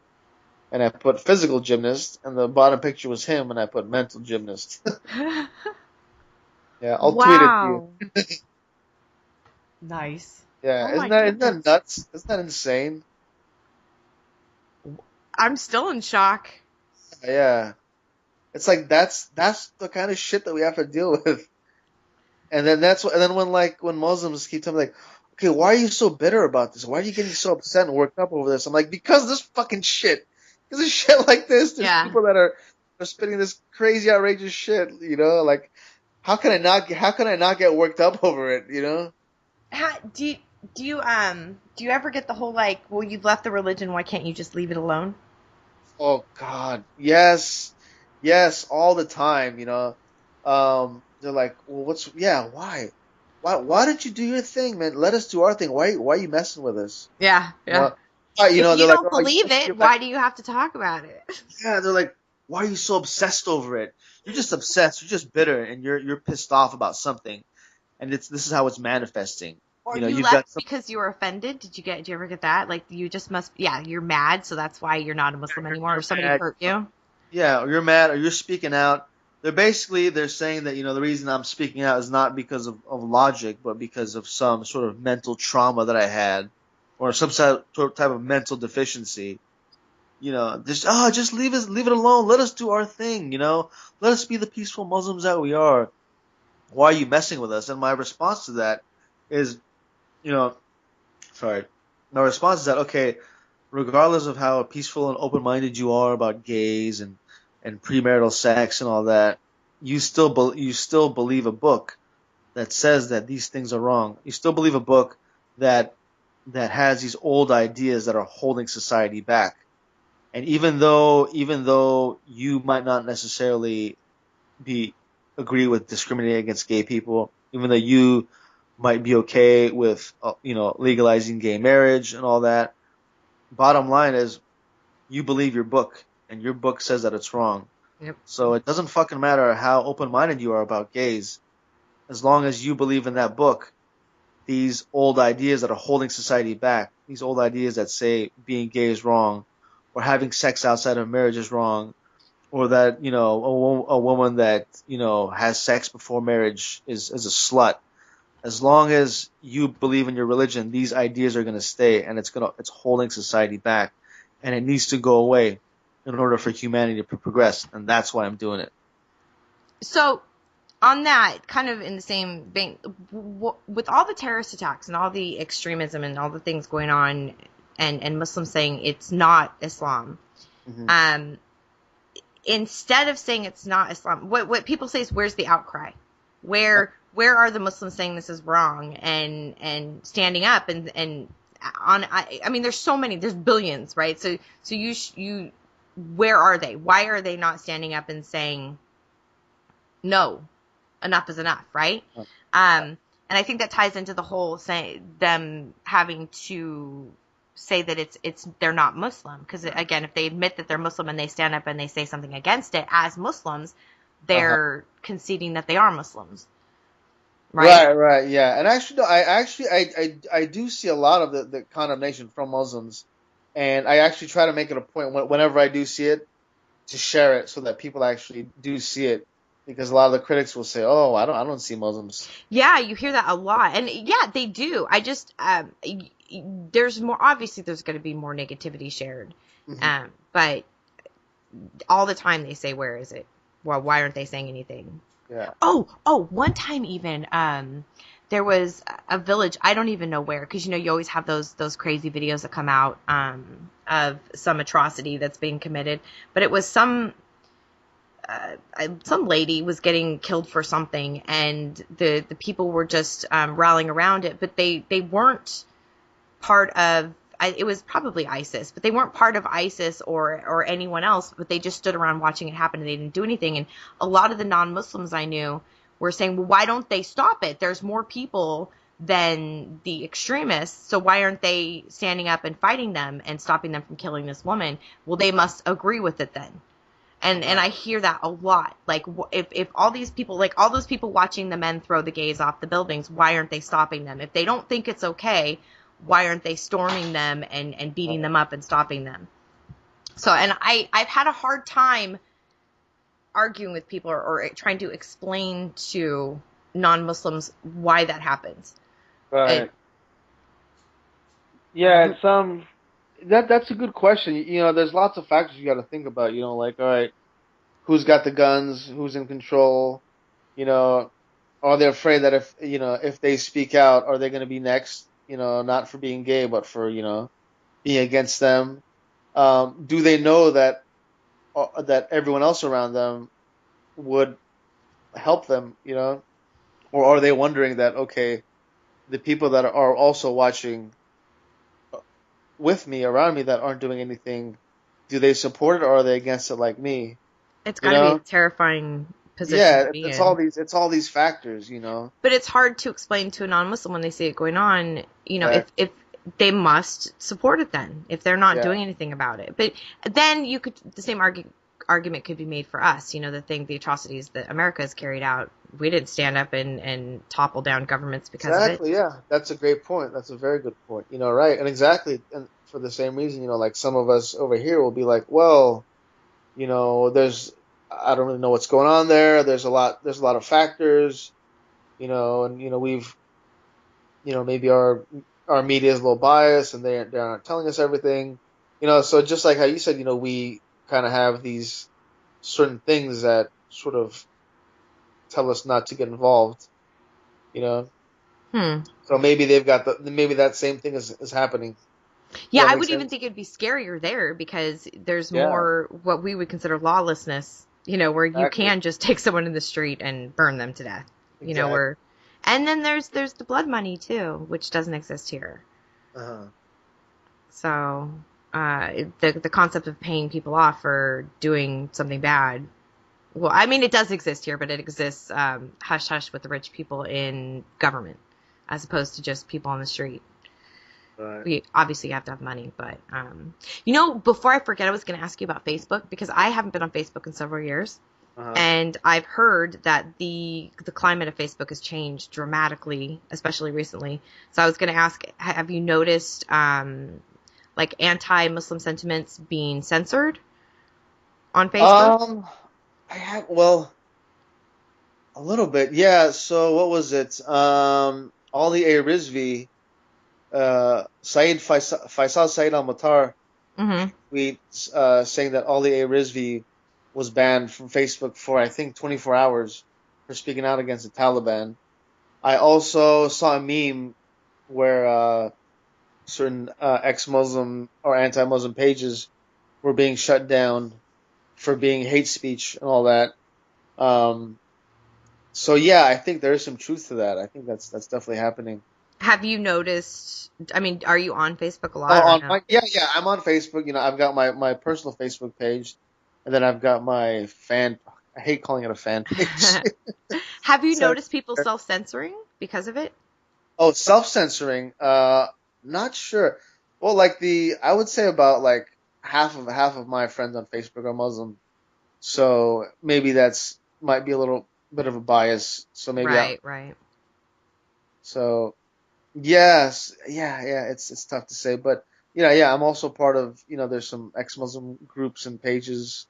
and I put physical gymnast, and the bottom picture was him, and I put mental gymnast. Yeah, I'll tweet it to you. Wow. Nice. Oh Yeah, isn't my that isn't that goodness. nuts? Isn't that insane? I'm still in shock. Yeah, it's like that's the kind of shit that we have to deal with. And then when Muslims keep telling me like, okay, why are you so bitter about this? Why are you getting so upset and worked up over this? I'm like, because of this fucking shit. Because of shit like this, there's Yeah. people that are spitting this crazy, outrageous shit. Like how can I not get worked up over it? Do you, do you ever get the whole like, well, you've left the religion, why can't you just leave it alone? Oh God, yes, yes, all the time. They're like, well, why? Why did you do your thing, man? Let us do our thing. Why are you messing with us? Yeah, You yeah. know, If you they're like, don't oh, you believe must be it, like, why do you have to talk about it? yeah, they're like, why are you so obsessed over it? You're just obsessed. You're just bitter, and you're pissed off about something, and this is how it's manifesting. Or you You've left got some because you were offended? Did you ever get that? Like you just must, yeah, you're mad, so that's why you're not a Muslim anymore, or you're somebody mad, hurt you. yeah, or you're mad, or you're speaking out. They're saying that the reason I'm speaking out is not because of logic, but because of some sort of mental trauma that I had, or some type of mental deficiency. Just leave it alone. Let us do our thing. Let us be the peaceful Muslims that we are. Why are you messing with us? And my response to that is, you know, sorry, my response is that okay. regardless of how peaceful and open-minded you are about gays and premarital sex and all that, you still believe a book that says that these things are wrong. You still believe a book that has these old ideas that are holding society back. And even though you might not necessarily be agree with discriminating against gay people, even though you might be okay with legalizing gay marriage and all that, bottom line is you believe your book, and your book says that it's wrong. Yep. So it doesn't fucking matter how open-minded you are about gays, as long as you believe in that book. These old ideas that are holding society back, these old ideas that say being gay is wrong, or having sex outside of marriage is wrong, or that a woman that has sex before marriage is a slut. As long as you believe in your religion, these ideas are going to stay, and it's holding society back, and it needs to go away in order for humanity to progress, and that's why I'm doing it. So, on that, kind of in the same vein, with all the terrorist attacks and all the extremism and all the things going on, and Muslims saying it's not Islam, Mm-hmm. Instead of saying it's not Islam, what people say is, where's the outcry? Where are the Muslims saying this is wrong and standing up and on? I mean, there's so many, there's billions, right? So you where are they? Why are they not standing up and saying no? Enough is enough, right? And I think that ties into the whole them having to say that they're not Muslim, because again, if they admit that they're Muslim and they stand up and they say something against it as Muslims, they're conceding that they are Muslims, right? Right, yeah. And actually, no, I do see a lot of the condemnation from Muslims, and I actually try to make it a point whenever I do see it to share it so that people actually do see it, because a lot of the critics will say, "Oh, I don't see Muslims." Yeah, you hear that a lot, and yeah, they do. I just there's more, obviously there's going to be more negativity shared, Mm-hmm. but all the time they say, where is it? Well, why aren't they saying anything? Yeah. Oh, one time even, there was a village, I don't even know where, because you always have those crazy videos that come out of some atrocity that's being committed, but it was some lady was getting killed for something, and the people were just rallying around it, but they weren't part of, it was probably ISIS, but they weren't part of ISIS or anyone else, but they just stood around watching it happen, and they didn't do anything. And a lot of the non-Muslims I knew were saying, well, why don't they stop it? There's more people than the extremists, so why aren't they standing up and fighting them and stopping them from killing this woman? Well, they must agree with it then. And I hear that a lot. Like, if all these people, like all those people watching the men throw the gays off the buildings, why aren't they stopping them? If they don't think it's okay, why aren't they storming them and beating them up and stopping them? So, and I've had a hard time arguing with people or trying to explain to non-Muslims why that happens. Right. Yeah, it's that's a good question. There's lots of factors you got to think about. Like, all right, who's got the guns? Who's in control? You know, are they afraid that if they speak out, are they going to be next? Not for being gay, but for being against them. Do they know that everyone else around them would help them? Or are they wondering that, okay, the people that are also watching with me around me that aren't doing anything, do they support it or are they against it like me? It's You got to be a know? terrifying position to Yeah, be it's in. all these factors. But it's hard to explain to a non-Muslim when they see it going on, Exactly. if they must support it then, if they're not Yeah. doing anything about it. But then the same argument could be made for us, the atrocities that America has carried out. We didn't stand up and topple down governments because of it. Exactly. Yeah, that's a great point. That's a very good point. Right? And exactly, and for the same reason, like some of us over here will be like, well, there's I don't really know what's going on there. There's a lot of factors, and we've maybe our media is a little biased and they're not telling us everything. So just like how you said, we kind of have these certain things that sort of tell us not to get involved, you know. Hmm. So maybe maybe that same thing is happening. Yeah, that I make would even sense? think it'd be scarier there because there's Yeah, more what we would consider lawlessness, where you exactly, can just take someone in the street and burn them to death. exactly. Where and then there's the blood money too, which doesn't exist here. Uh-huh. So, the concept of paying people off for doing something bad. Well, I mean, it does exist here, but it exists hush hush with the rich people in government, as opposed to just people on the street. Right. We obviously have to have money, but before I forget, I was going to ask you about Facebook because I haven't been on Facebook in several years, Uh-huh. and I've heard that the climate of Facebook has changed dramatically, especially recently. So I was going to ask, have you noticed like anti-Muslim sentiments being censored on Facebook? Um, I have, well, a little bit, yeah. So what was it? Ali A. Rizvi, Faisal Said al-Matar Mm-hmm. tweets saying that Ali A. Rizvi was banned from Facebook for I think 24 hours for speaking out against the Taliban. I also saw a meme where certain ex-Muslim or anti-Muslim pages were being shut down for being hate speech and all that. Um, so yeah, I think there is some truth to that. I think that's definitely happening. Have you noticed? I mean, are you on Facebook a Oh, lot or on no? my yeah, I'm on Facebook. I've got my personal Facebook page, and then I've got my fan. I hate calling it a fan page. Have you So, noticed people self-censoring because of it? oh, self-censoring. Not sure. Well, I would say about like half of my friends on Facebook are Muslim, so maybe that's might be a little bit of a bias. So maybe I. Right, right. So yes, yeah. It's tough to say, but yeah. I'm also part of. There's some ex-Muslim groups and pages.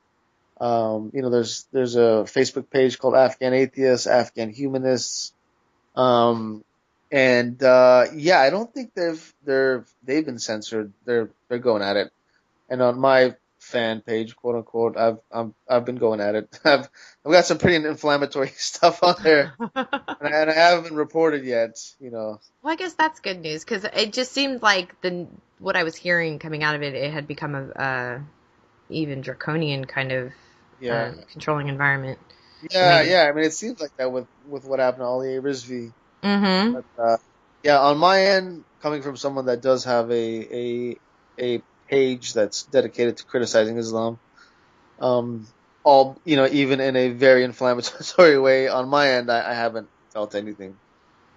There's a Facebook page called Afghan Atheists, Afghan Humanists. And yeah, I don't think they've been censored. They're going at it. And on my fan page, quote unquote, I've been going at it. I've got some pretty inflammatory stuff on there, and I haven't been reported yet. Well, I guess that's good news because it just seemed like the what I was hearing coming out of it, it had become a even draconian kind of Yeah, controlling environment. yeah, Maybe. yeah. I mean, it seems like that with what happened to Ali Rizvi. Mm-hmm. But yeah, on my end, coming from someone that does have a page that's dedicated to criticizing Islam, um, all even in a very inflammatory way, on my end, I haven't felt anything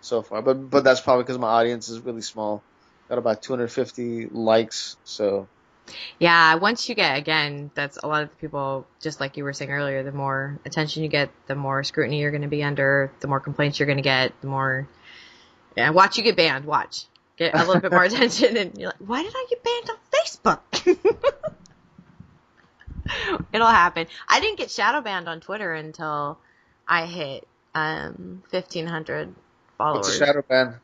so far. But that's probably because my audience is really small. Got about 250 likes, so Yeah, once you get, again, that's a lot of the people, just like you were saying earlier, the more attention you get, the more scrutiny you're going to be under, the more complaints you're going to get, the more. Yeah, watch you get banned. Watch. Get a little bit more attention, and you're like, why did I get banned on Facebook? It'll happen. I didn't get shadow banned on Twitter until I hit 1,500 what's a followers. shadow ban?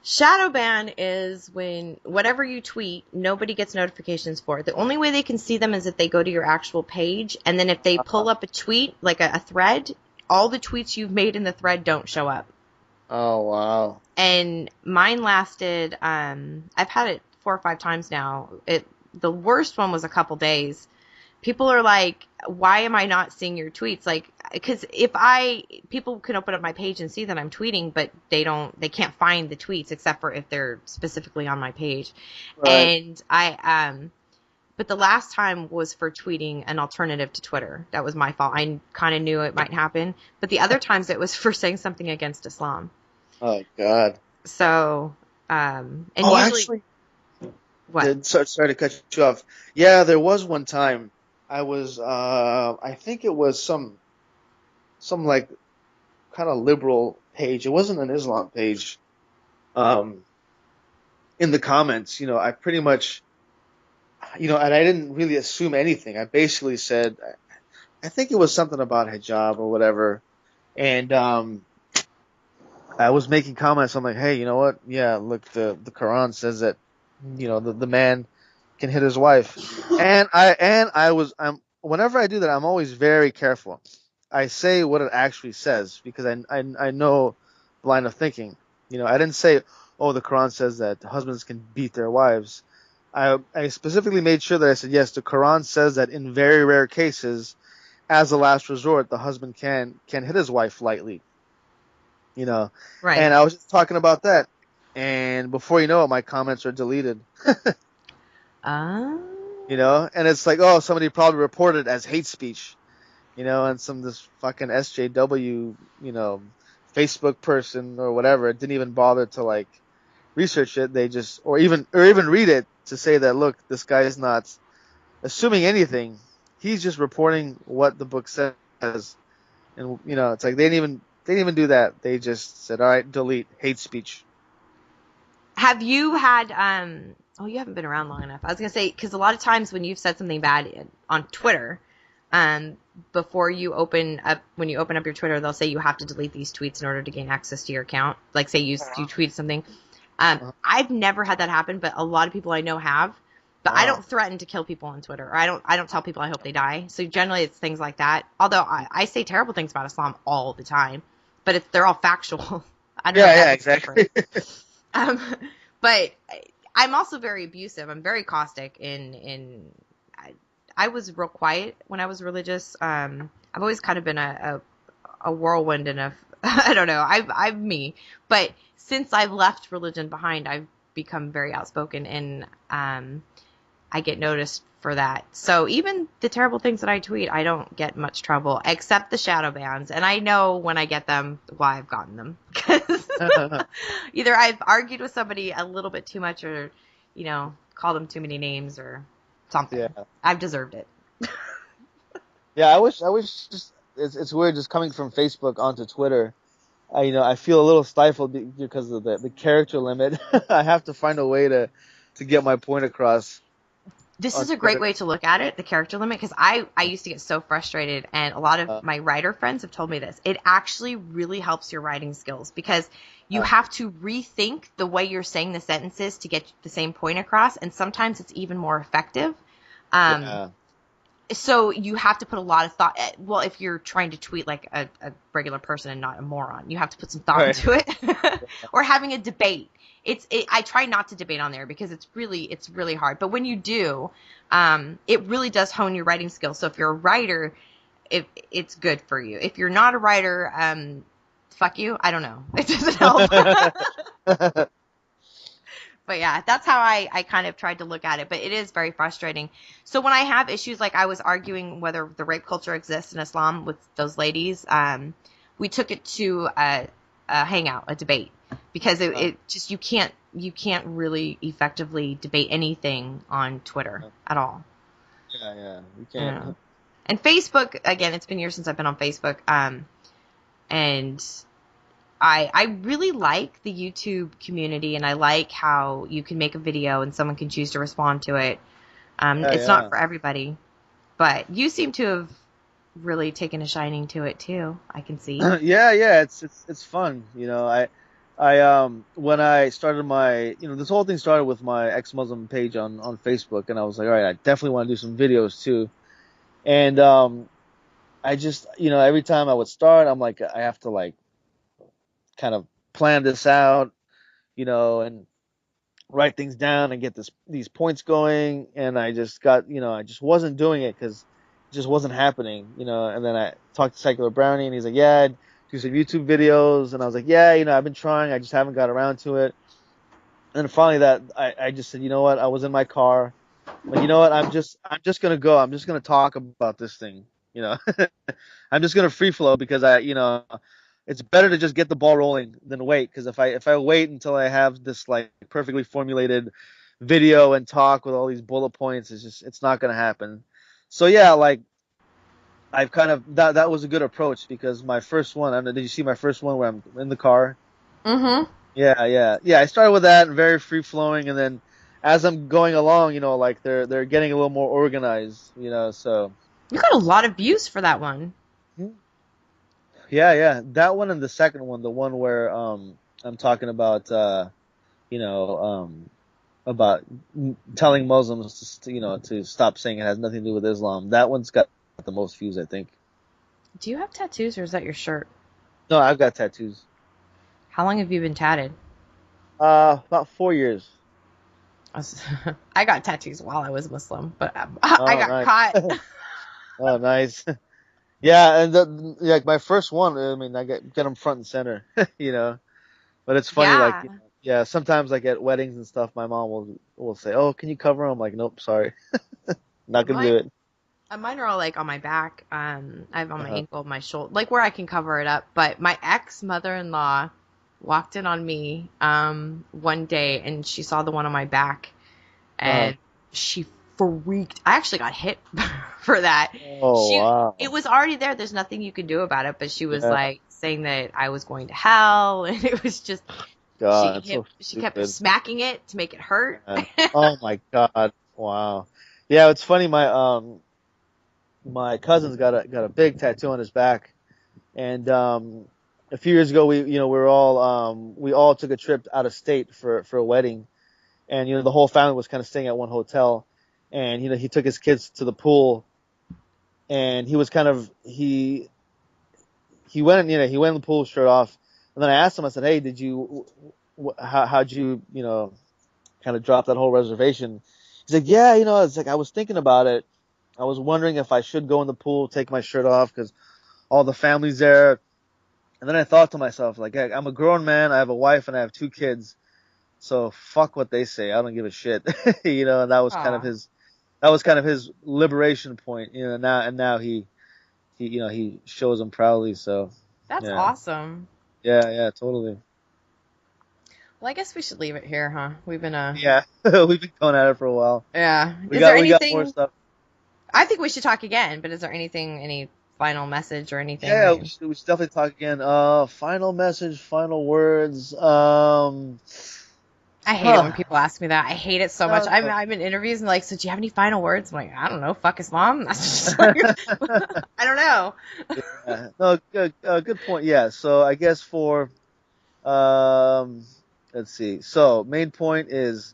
Shadow ban is when whatever you tweet, nobody gets notifications for it. The only way they can see them is if they go to your actual page, and then if they pull up a tweet, like a thread, all the tweets you've made in the thread don't show up. Oh wow. And mine lasted, I've had it 4 or 5 times now. The worst one was a couple days. People are like, why am I not seeing your tweets? Like, because people can open up my page and see that I'm tweeting, but they can't find the tweets except for if they're specifically on my page. Right. And but the last time was for tweeting an alternative to Twitter. That was my fault. I kind of knew it might happen. But the other times it was for saying something against Islam. Oh God. So, and Oh, usually, actually, what? sorry to cut you off. Yeah, there was one time I was I think it was some like kind of liberal page. It wasn't an Islam page. Um, in the comments, I pretty much, and I didn't really assume anything. I basically said, I think it was something about hijab or whatever, and I was making comments. I'm like, hey, you know what? Yeah, look, the Quran says that, the man can hit his wife, I'm whenever I do that, I'm always very careful. I say what it actually says because I know the line of thinking. I didn't say, oh, the Quran says that husbands can beat their wives. I specifically made sure that I said, yes, the Quran says that in very rare cases, as a last resort, the husband can hit his wife lightly, you know. Right. And I was just talking about that, and before you know it, my comments are deleted, Uh, you know. And it's like, oh, somebody probably reported it as hate speech, you know, and this fucking SJW, you know, Facebook person or whatever didn't even bother to like research it. They just or even read it to say that, look, this guy is not assuming anything. He's just reporting what the book says. And you know, it's like they didn't even do that. They just said, all right, delete hate speech. have you had oh, you haven't been around long enough. I was gonna say, because a lot of times when you've said something bad on Twitter, before you open up when you open up your Twitter, they'll say you have to delete these tweets in order to gain access to your account. Like, say you tweet something. I've never had that happen, but a lot of people I know have. But I don't threaten to kill people on Twitter. Or I don't tell people I hope they die. So generally it's things like that. Although I say terrible things about Islam all the time, but they're all factual. I don't know. Yeah, exactly. But I'm also very abusive. I'm very caustic I was real quiet when I was religious. I've always kind of been a whirlwind and I don't know. I'm me. But since I've left religion behind, I've become very outspoken and I get noticed for that. So even the terrible things that I tweet, I don't get much trouble, except the shadow bans. And I know when I get them why I've gotten them. Because either I've argued with somebody a little bit too much or, you know, called them too many names or something. Yeah. I've deserved it. Yeah, I wish just it's weird just coming from Facebook onto Twitter. You know, I feel a little stifled because of the character limit. I have to find a way to get my point across. This is a great way to look at it, the character limit, because I used to get so frustrated, and a lot of my writer friends have told me this. It actually really helps your writing skills because you have to rethink the way you're saying the sentences to get the same point across, and sometimes it's even more effective. So you have to put a lot of thought. Well, if you're trying to tweet like a regular person and not a moron, you have to put some thought into it. Or having a debate. I try not to debate on there because it's really hard. But when you do, it really does hone your writing skills. So if you're a writer, it's good for you. If you're not a writer, fuck you. I don't know. It doesn't help. But yeah, that's how I kind of tried to look at it. But it is very frustrating. So when I have issues, like I was arguing whether the rape culture exists in Islam with those ladies, we took it to a hangout, a debate, because it just you can't really effectively debate anything on Twitter at all. Yeah, you can't. And Facebook, again, it's been years since I've been on Facebook, and I really like the YouTube community, and I like how you can make a video and someone can choose to respond to it. It's not for everybody, but you seem to have really taken a shining to it too. I can see. Yeah, it's fun. You know, I when I started my, you know, this whole thing started with my ex-Muslim page on Facebook, and I was like, all right, I definitely want to do some videos too, and I just, you know, every time I would start, I'm like, I have to like kind of plan this out, you know, and write things down and get these points going. And I just got, you know, I just wasn't doing it because it just wasn't happening, you know. And then I talked to Secular Brownie, and he's like, yeah, I'd do some YouTube videos. And I was like, yeah, you know, I've been trying, I just haven't got around to it. And then finally I just said, you know what, I was in my car, but you know what, I'm just gonna go. I'm just gonna talk about this thing, you know. I'm just gonna free flow because you know, it's better to just get the ball rolling than wait. Because if I wait until I have this like perfectly formulated video and talk with all these bullet points, it's not gonna happen. So yeah, like I've kind of that was a good approach because my first one. I don't know, did you see my first one where I'm in the car? Mm-hmm. Yeah. I started with that and very free flowing, and then as I'm going along, you know, like they're getting a little more organized, you know. So you got a lot of views for that one. Yeah, that one and the second one, the one where I'm talking about you know, about telling Muslims to, you know, to stop saying it has nothing to do with Islam. That one's got the most views, I think. Do you have tattoos or is that your shirt? No, I've got tattoos. How long have you been tatted? About 4 years. I got tattoos while I was Muslim, but I Oh, got nice. caught. Oh, nice. Yeah, and like my first one, I mean, I get them front and center, you know. But it's funny, like, Yeah. yeah, sometimes like at weddings and stuff, my mom will say, "Oh, can you cover them?" I'm like, "Nope, sorry, not gonna do Mine it." mine are all like on my back. I have on my Uh-huh. ankle, my shoulder, like where I can cover it up. But my ex mother-in-law walked in on me one day, and she saw the one on my back, Uh-huh. and she freaked. I actually got hit for that. Oh, She It wow. was already there. There's nothing you could do about it. But she was Yeah. like saying that I was going to hell, and it was just God, it's so she kept stupid. smacking it to make it hurt. Man. Oh my God. Wow. Yeah, it's funny. My cousin's got a big tattoo on his back, and a few years ago we all took a trip out of state for a wedding, and the whole family was kind of staying at one hotel, and he took his kids to the pool, and he was kind of he went he went in the pool shirt off, and then I asked him, I said, "Hey, did you how'd you kind of drop that whole reservation?" He's like, "Yeah, it's like I was thinking about it. I was wondering if I should go in the pool, take my shirt off because all the family's there." And then I thought to myself, like, hey, I'm a grown man, I have a wife, and I have two kids, so fuck what they say. I don't give a shit, And Aw, that was kind of his liberation point, now he shows them proudly. So that's yeah, awesome. yeah, totally. Well, I guess we should leave it here, huh? We've been Yeah, we've been going at it for a while. yeah. We Is there got we got more anything? stuff. I think we should talk again. But is there anything, any final message or anything Yeah, that we should definitely talk again. Final message, final words. I hate it when Huh. people ask me that. I hate it so much. No, I'm in interviews and like, so do you have any final words? I'm like, I don't know. Fuck Islam. That's just like, I don't know. yeah. No, good point. Yeah. So I guess um, let's see. So main point is,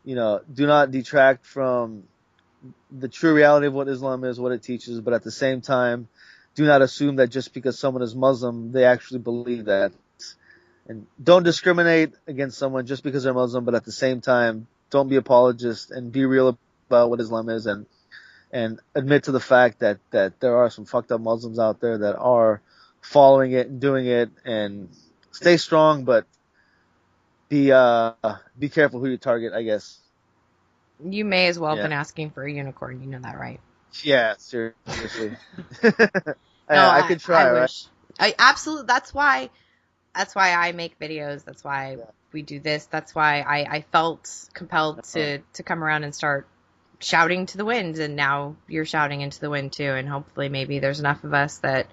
do not detract from the true reality of what Islam is, what it teaches, but at the same time, do not assume that just because someone is Muslim, they actually believe that. And don't discriminate against someone just because they're Muslim, but at the same time, don't be apologist and be real about what Islam is, and admit to the fact that there are some fucked up Muslims out there that are following it and doing it, and stay strong, but be careful who you target, I guess. You may as well have Yeah. been asking for a unicorn. You know that, right? Yeah, seriously. No, I could I try, right? wish. I absolutely. That's why I make videos. That's why Yeah. we do this. That's why I felt compelled to come around and start shouting to the wind. And now you're shouting into the wind too. And hopefully maybe there's enough of us that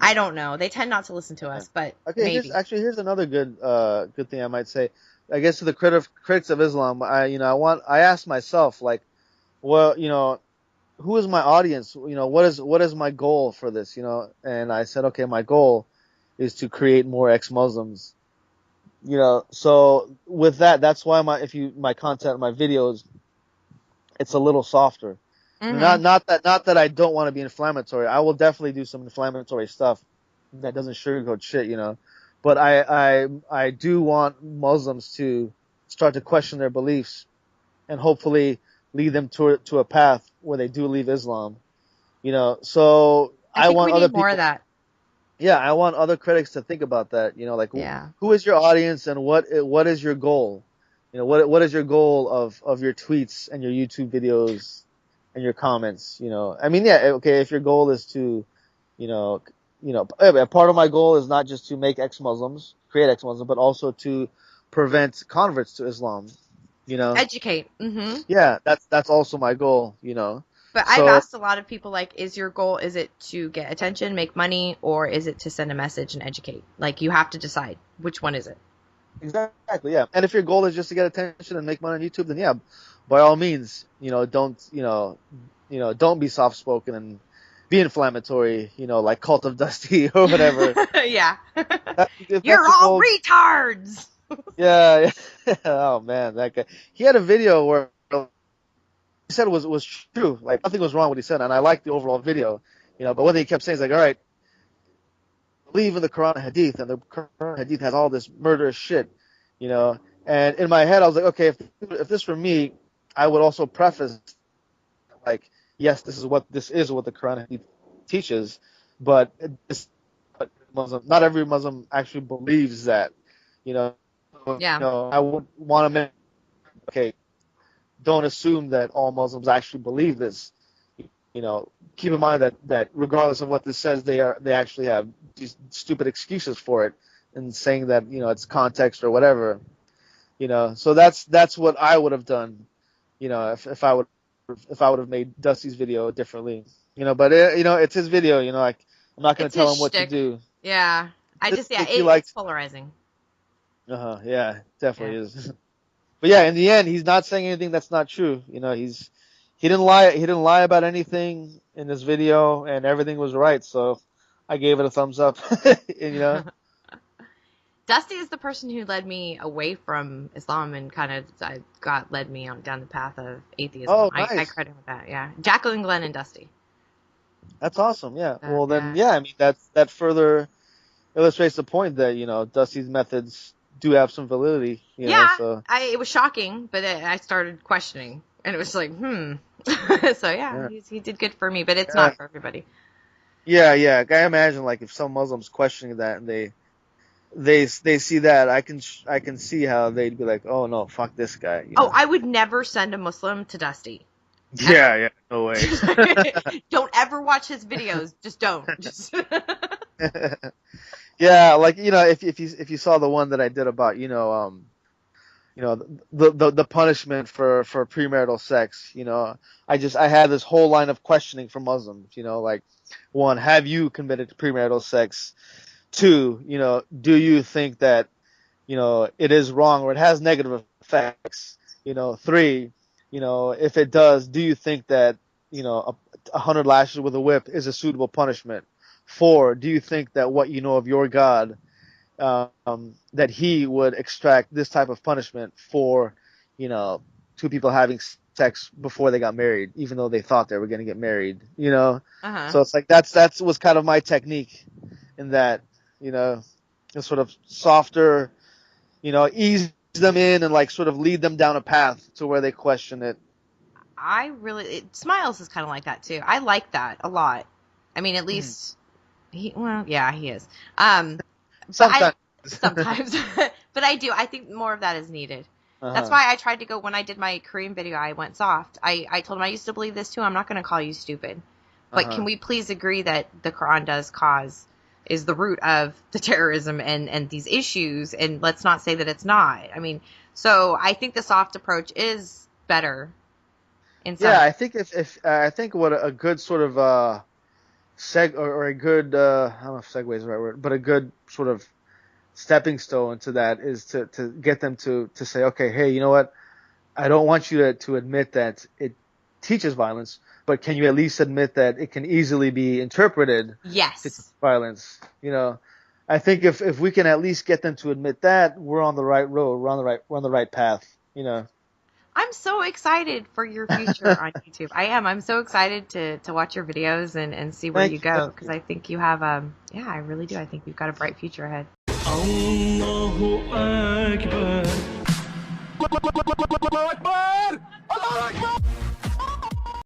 I Mhm. don't know. They tend not to listen to Yeah. us, but Okay, maybe. here's another good thing I might say. I guess to the critics of Islam, I asked myself, like, well, who is my audience? What is my goal for this? And I said, okay, my goal is to create more ex-Muslims. So with that, that's why my content, my videos, it's a little softer. Mm-hmm. Not that I don't want to be inflammatory. I will definitely do some inflammatory stuff that doesn't sugarcoat shit. But I do want Muslims to start to question their beliefs and hopefully lead them to a path where they do leave Islam. So I I think want we other need more of people. that. Yeah, I want other critics to think about that. Like Yeah. who is your audience and what is your goal? What is your goal of your tweets and your YouTube videos and your comments? I mean, yeah, okay, if your goal is to, you know, a part of my goal is not just to make ex-Muslims, create ex-Muslims, but also to prevent converts to Islam. You know, Educate. Mm-hmm. yeah, that's also my goal. But I've So asked a lot of people, like, is your goal, is it to get attention, make money, or is it to send a message and educate? Like, you have to decide which one is it. exactly, yeah. And if your goal is just to get attention and make money on YouTube, then yeah, by all means, don't be soft spoken and be inflammatory, like Cult of Dusty or whatever. Yeah. If You're that's your all goal, retards. yeah, yeah. Oh man, that guy. He had a video where he said was true. Like nothing was wrong with what he said, and I liked the overall video. But what he kept saying is like, all right, believe in the Quran and Hadith, and the Quran and Hadith has all this murderous shit, you know. And in my head, I was like, okay, if this were me, I would also preface like, yes, this is what the Quran teaches, but not every Muslim actually believes that. You know, Yeah. I would want to make, okay, don't assume that all Muslims actually believe this. Keep in mind that regardless of what this says, they actually have these stupid excuses for it and saying that it's context or whatever. So that's what I would have done. If I would have made Dusty's video differently. But it's his video. Like, I'm not going It's to tell his him what to shtick. do. Yeah. He It's likes. polarizing. Yeah, definitely Yeah. is. But yeah, in the end, he's not saying anything that's not true. He didn't lie. He didn't lie about anything in this video, and everything was right. So I gave it a thumbs up. Dusty is the person who led me away from Islam and kind of led me down the path of atheism. Oh, I nice. credit him with that. Yeah. Jacqueline, Glenn, and Dusty. That's awesome. Yeah. Well, then, Yeah. yeah. I mean, that further illustrates the point that Dusty's methods do have some validity. Yeah. So It was shocking, but I started questioning, and it was like, So yeah, yeah. he did good for me, but it's Yeah. not for everybody. Yeah, yeah. I imagine like if some Muslims questioning that and they see that, I can see how they'd be like, oh no, fuck this guy. Oh, I would never send a Muslim to Dusty. Yeah, yeah, no way. Don't ever watch his videos. Just don't. Yeah, like if you saw the one that I did about the punishment for premarital sex, I had this whole line of questioning from Muslims, like, one, have you committed premarital sex? Two, do you think that it is wrong or it has negative effects? Three, if it does, do you think that 100 lashes with a whip is a suitable punishment? Four, do you think that what you know of your God, that he would extract this type of punishment for, two people having sex before they got married, even though they thought they were going to get married, Uh-huh. So it's like that was kind of my technique in that, a sort of softer, ease them in and like sort of lead them down a path to where they question it. Smiles is kind of like that too. I like that a lot. I mean, at least he is. Sometimes. Sometimes, but I do. I think more of that is needed. Uh-huh. That's why I tried to go, when I did my Korean video, I went soft. I told him I used to believe this too. I'm not going to call you stupid. But can we please agree that the Quran is the root of the terrorism and these issues, and let's not say that it's not. I mean, so I think the soft approach is better. I think I think what a good sort of or a good I don't know if segue is the right word, but a good sort of stepping stone to that is to get them to say, okay, hey, you know what? I don't want you to admit that it teaches violence, but can you at least admit that it can easily be interpreted Yes. violence? I think if we can at least get them to admit that, we're on the right road. We're on the right path. I'm so excited for your future on YouTube. I am. I'm so excited to watch your videos and see where you go, because I think you have I really do. I think you've got a bright future ahead. Allahu Akbar.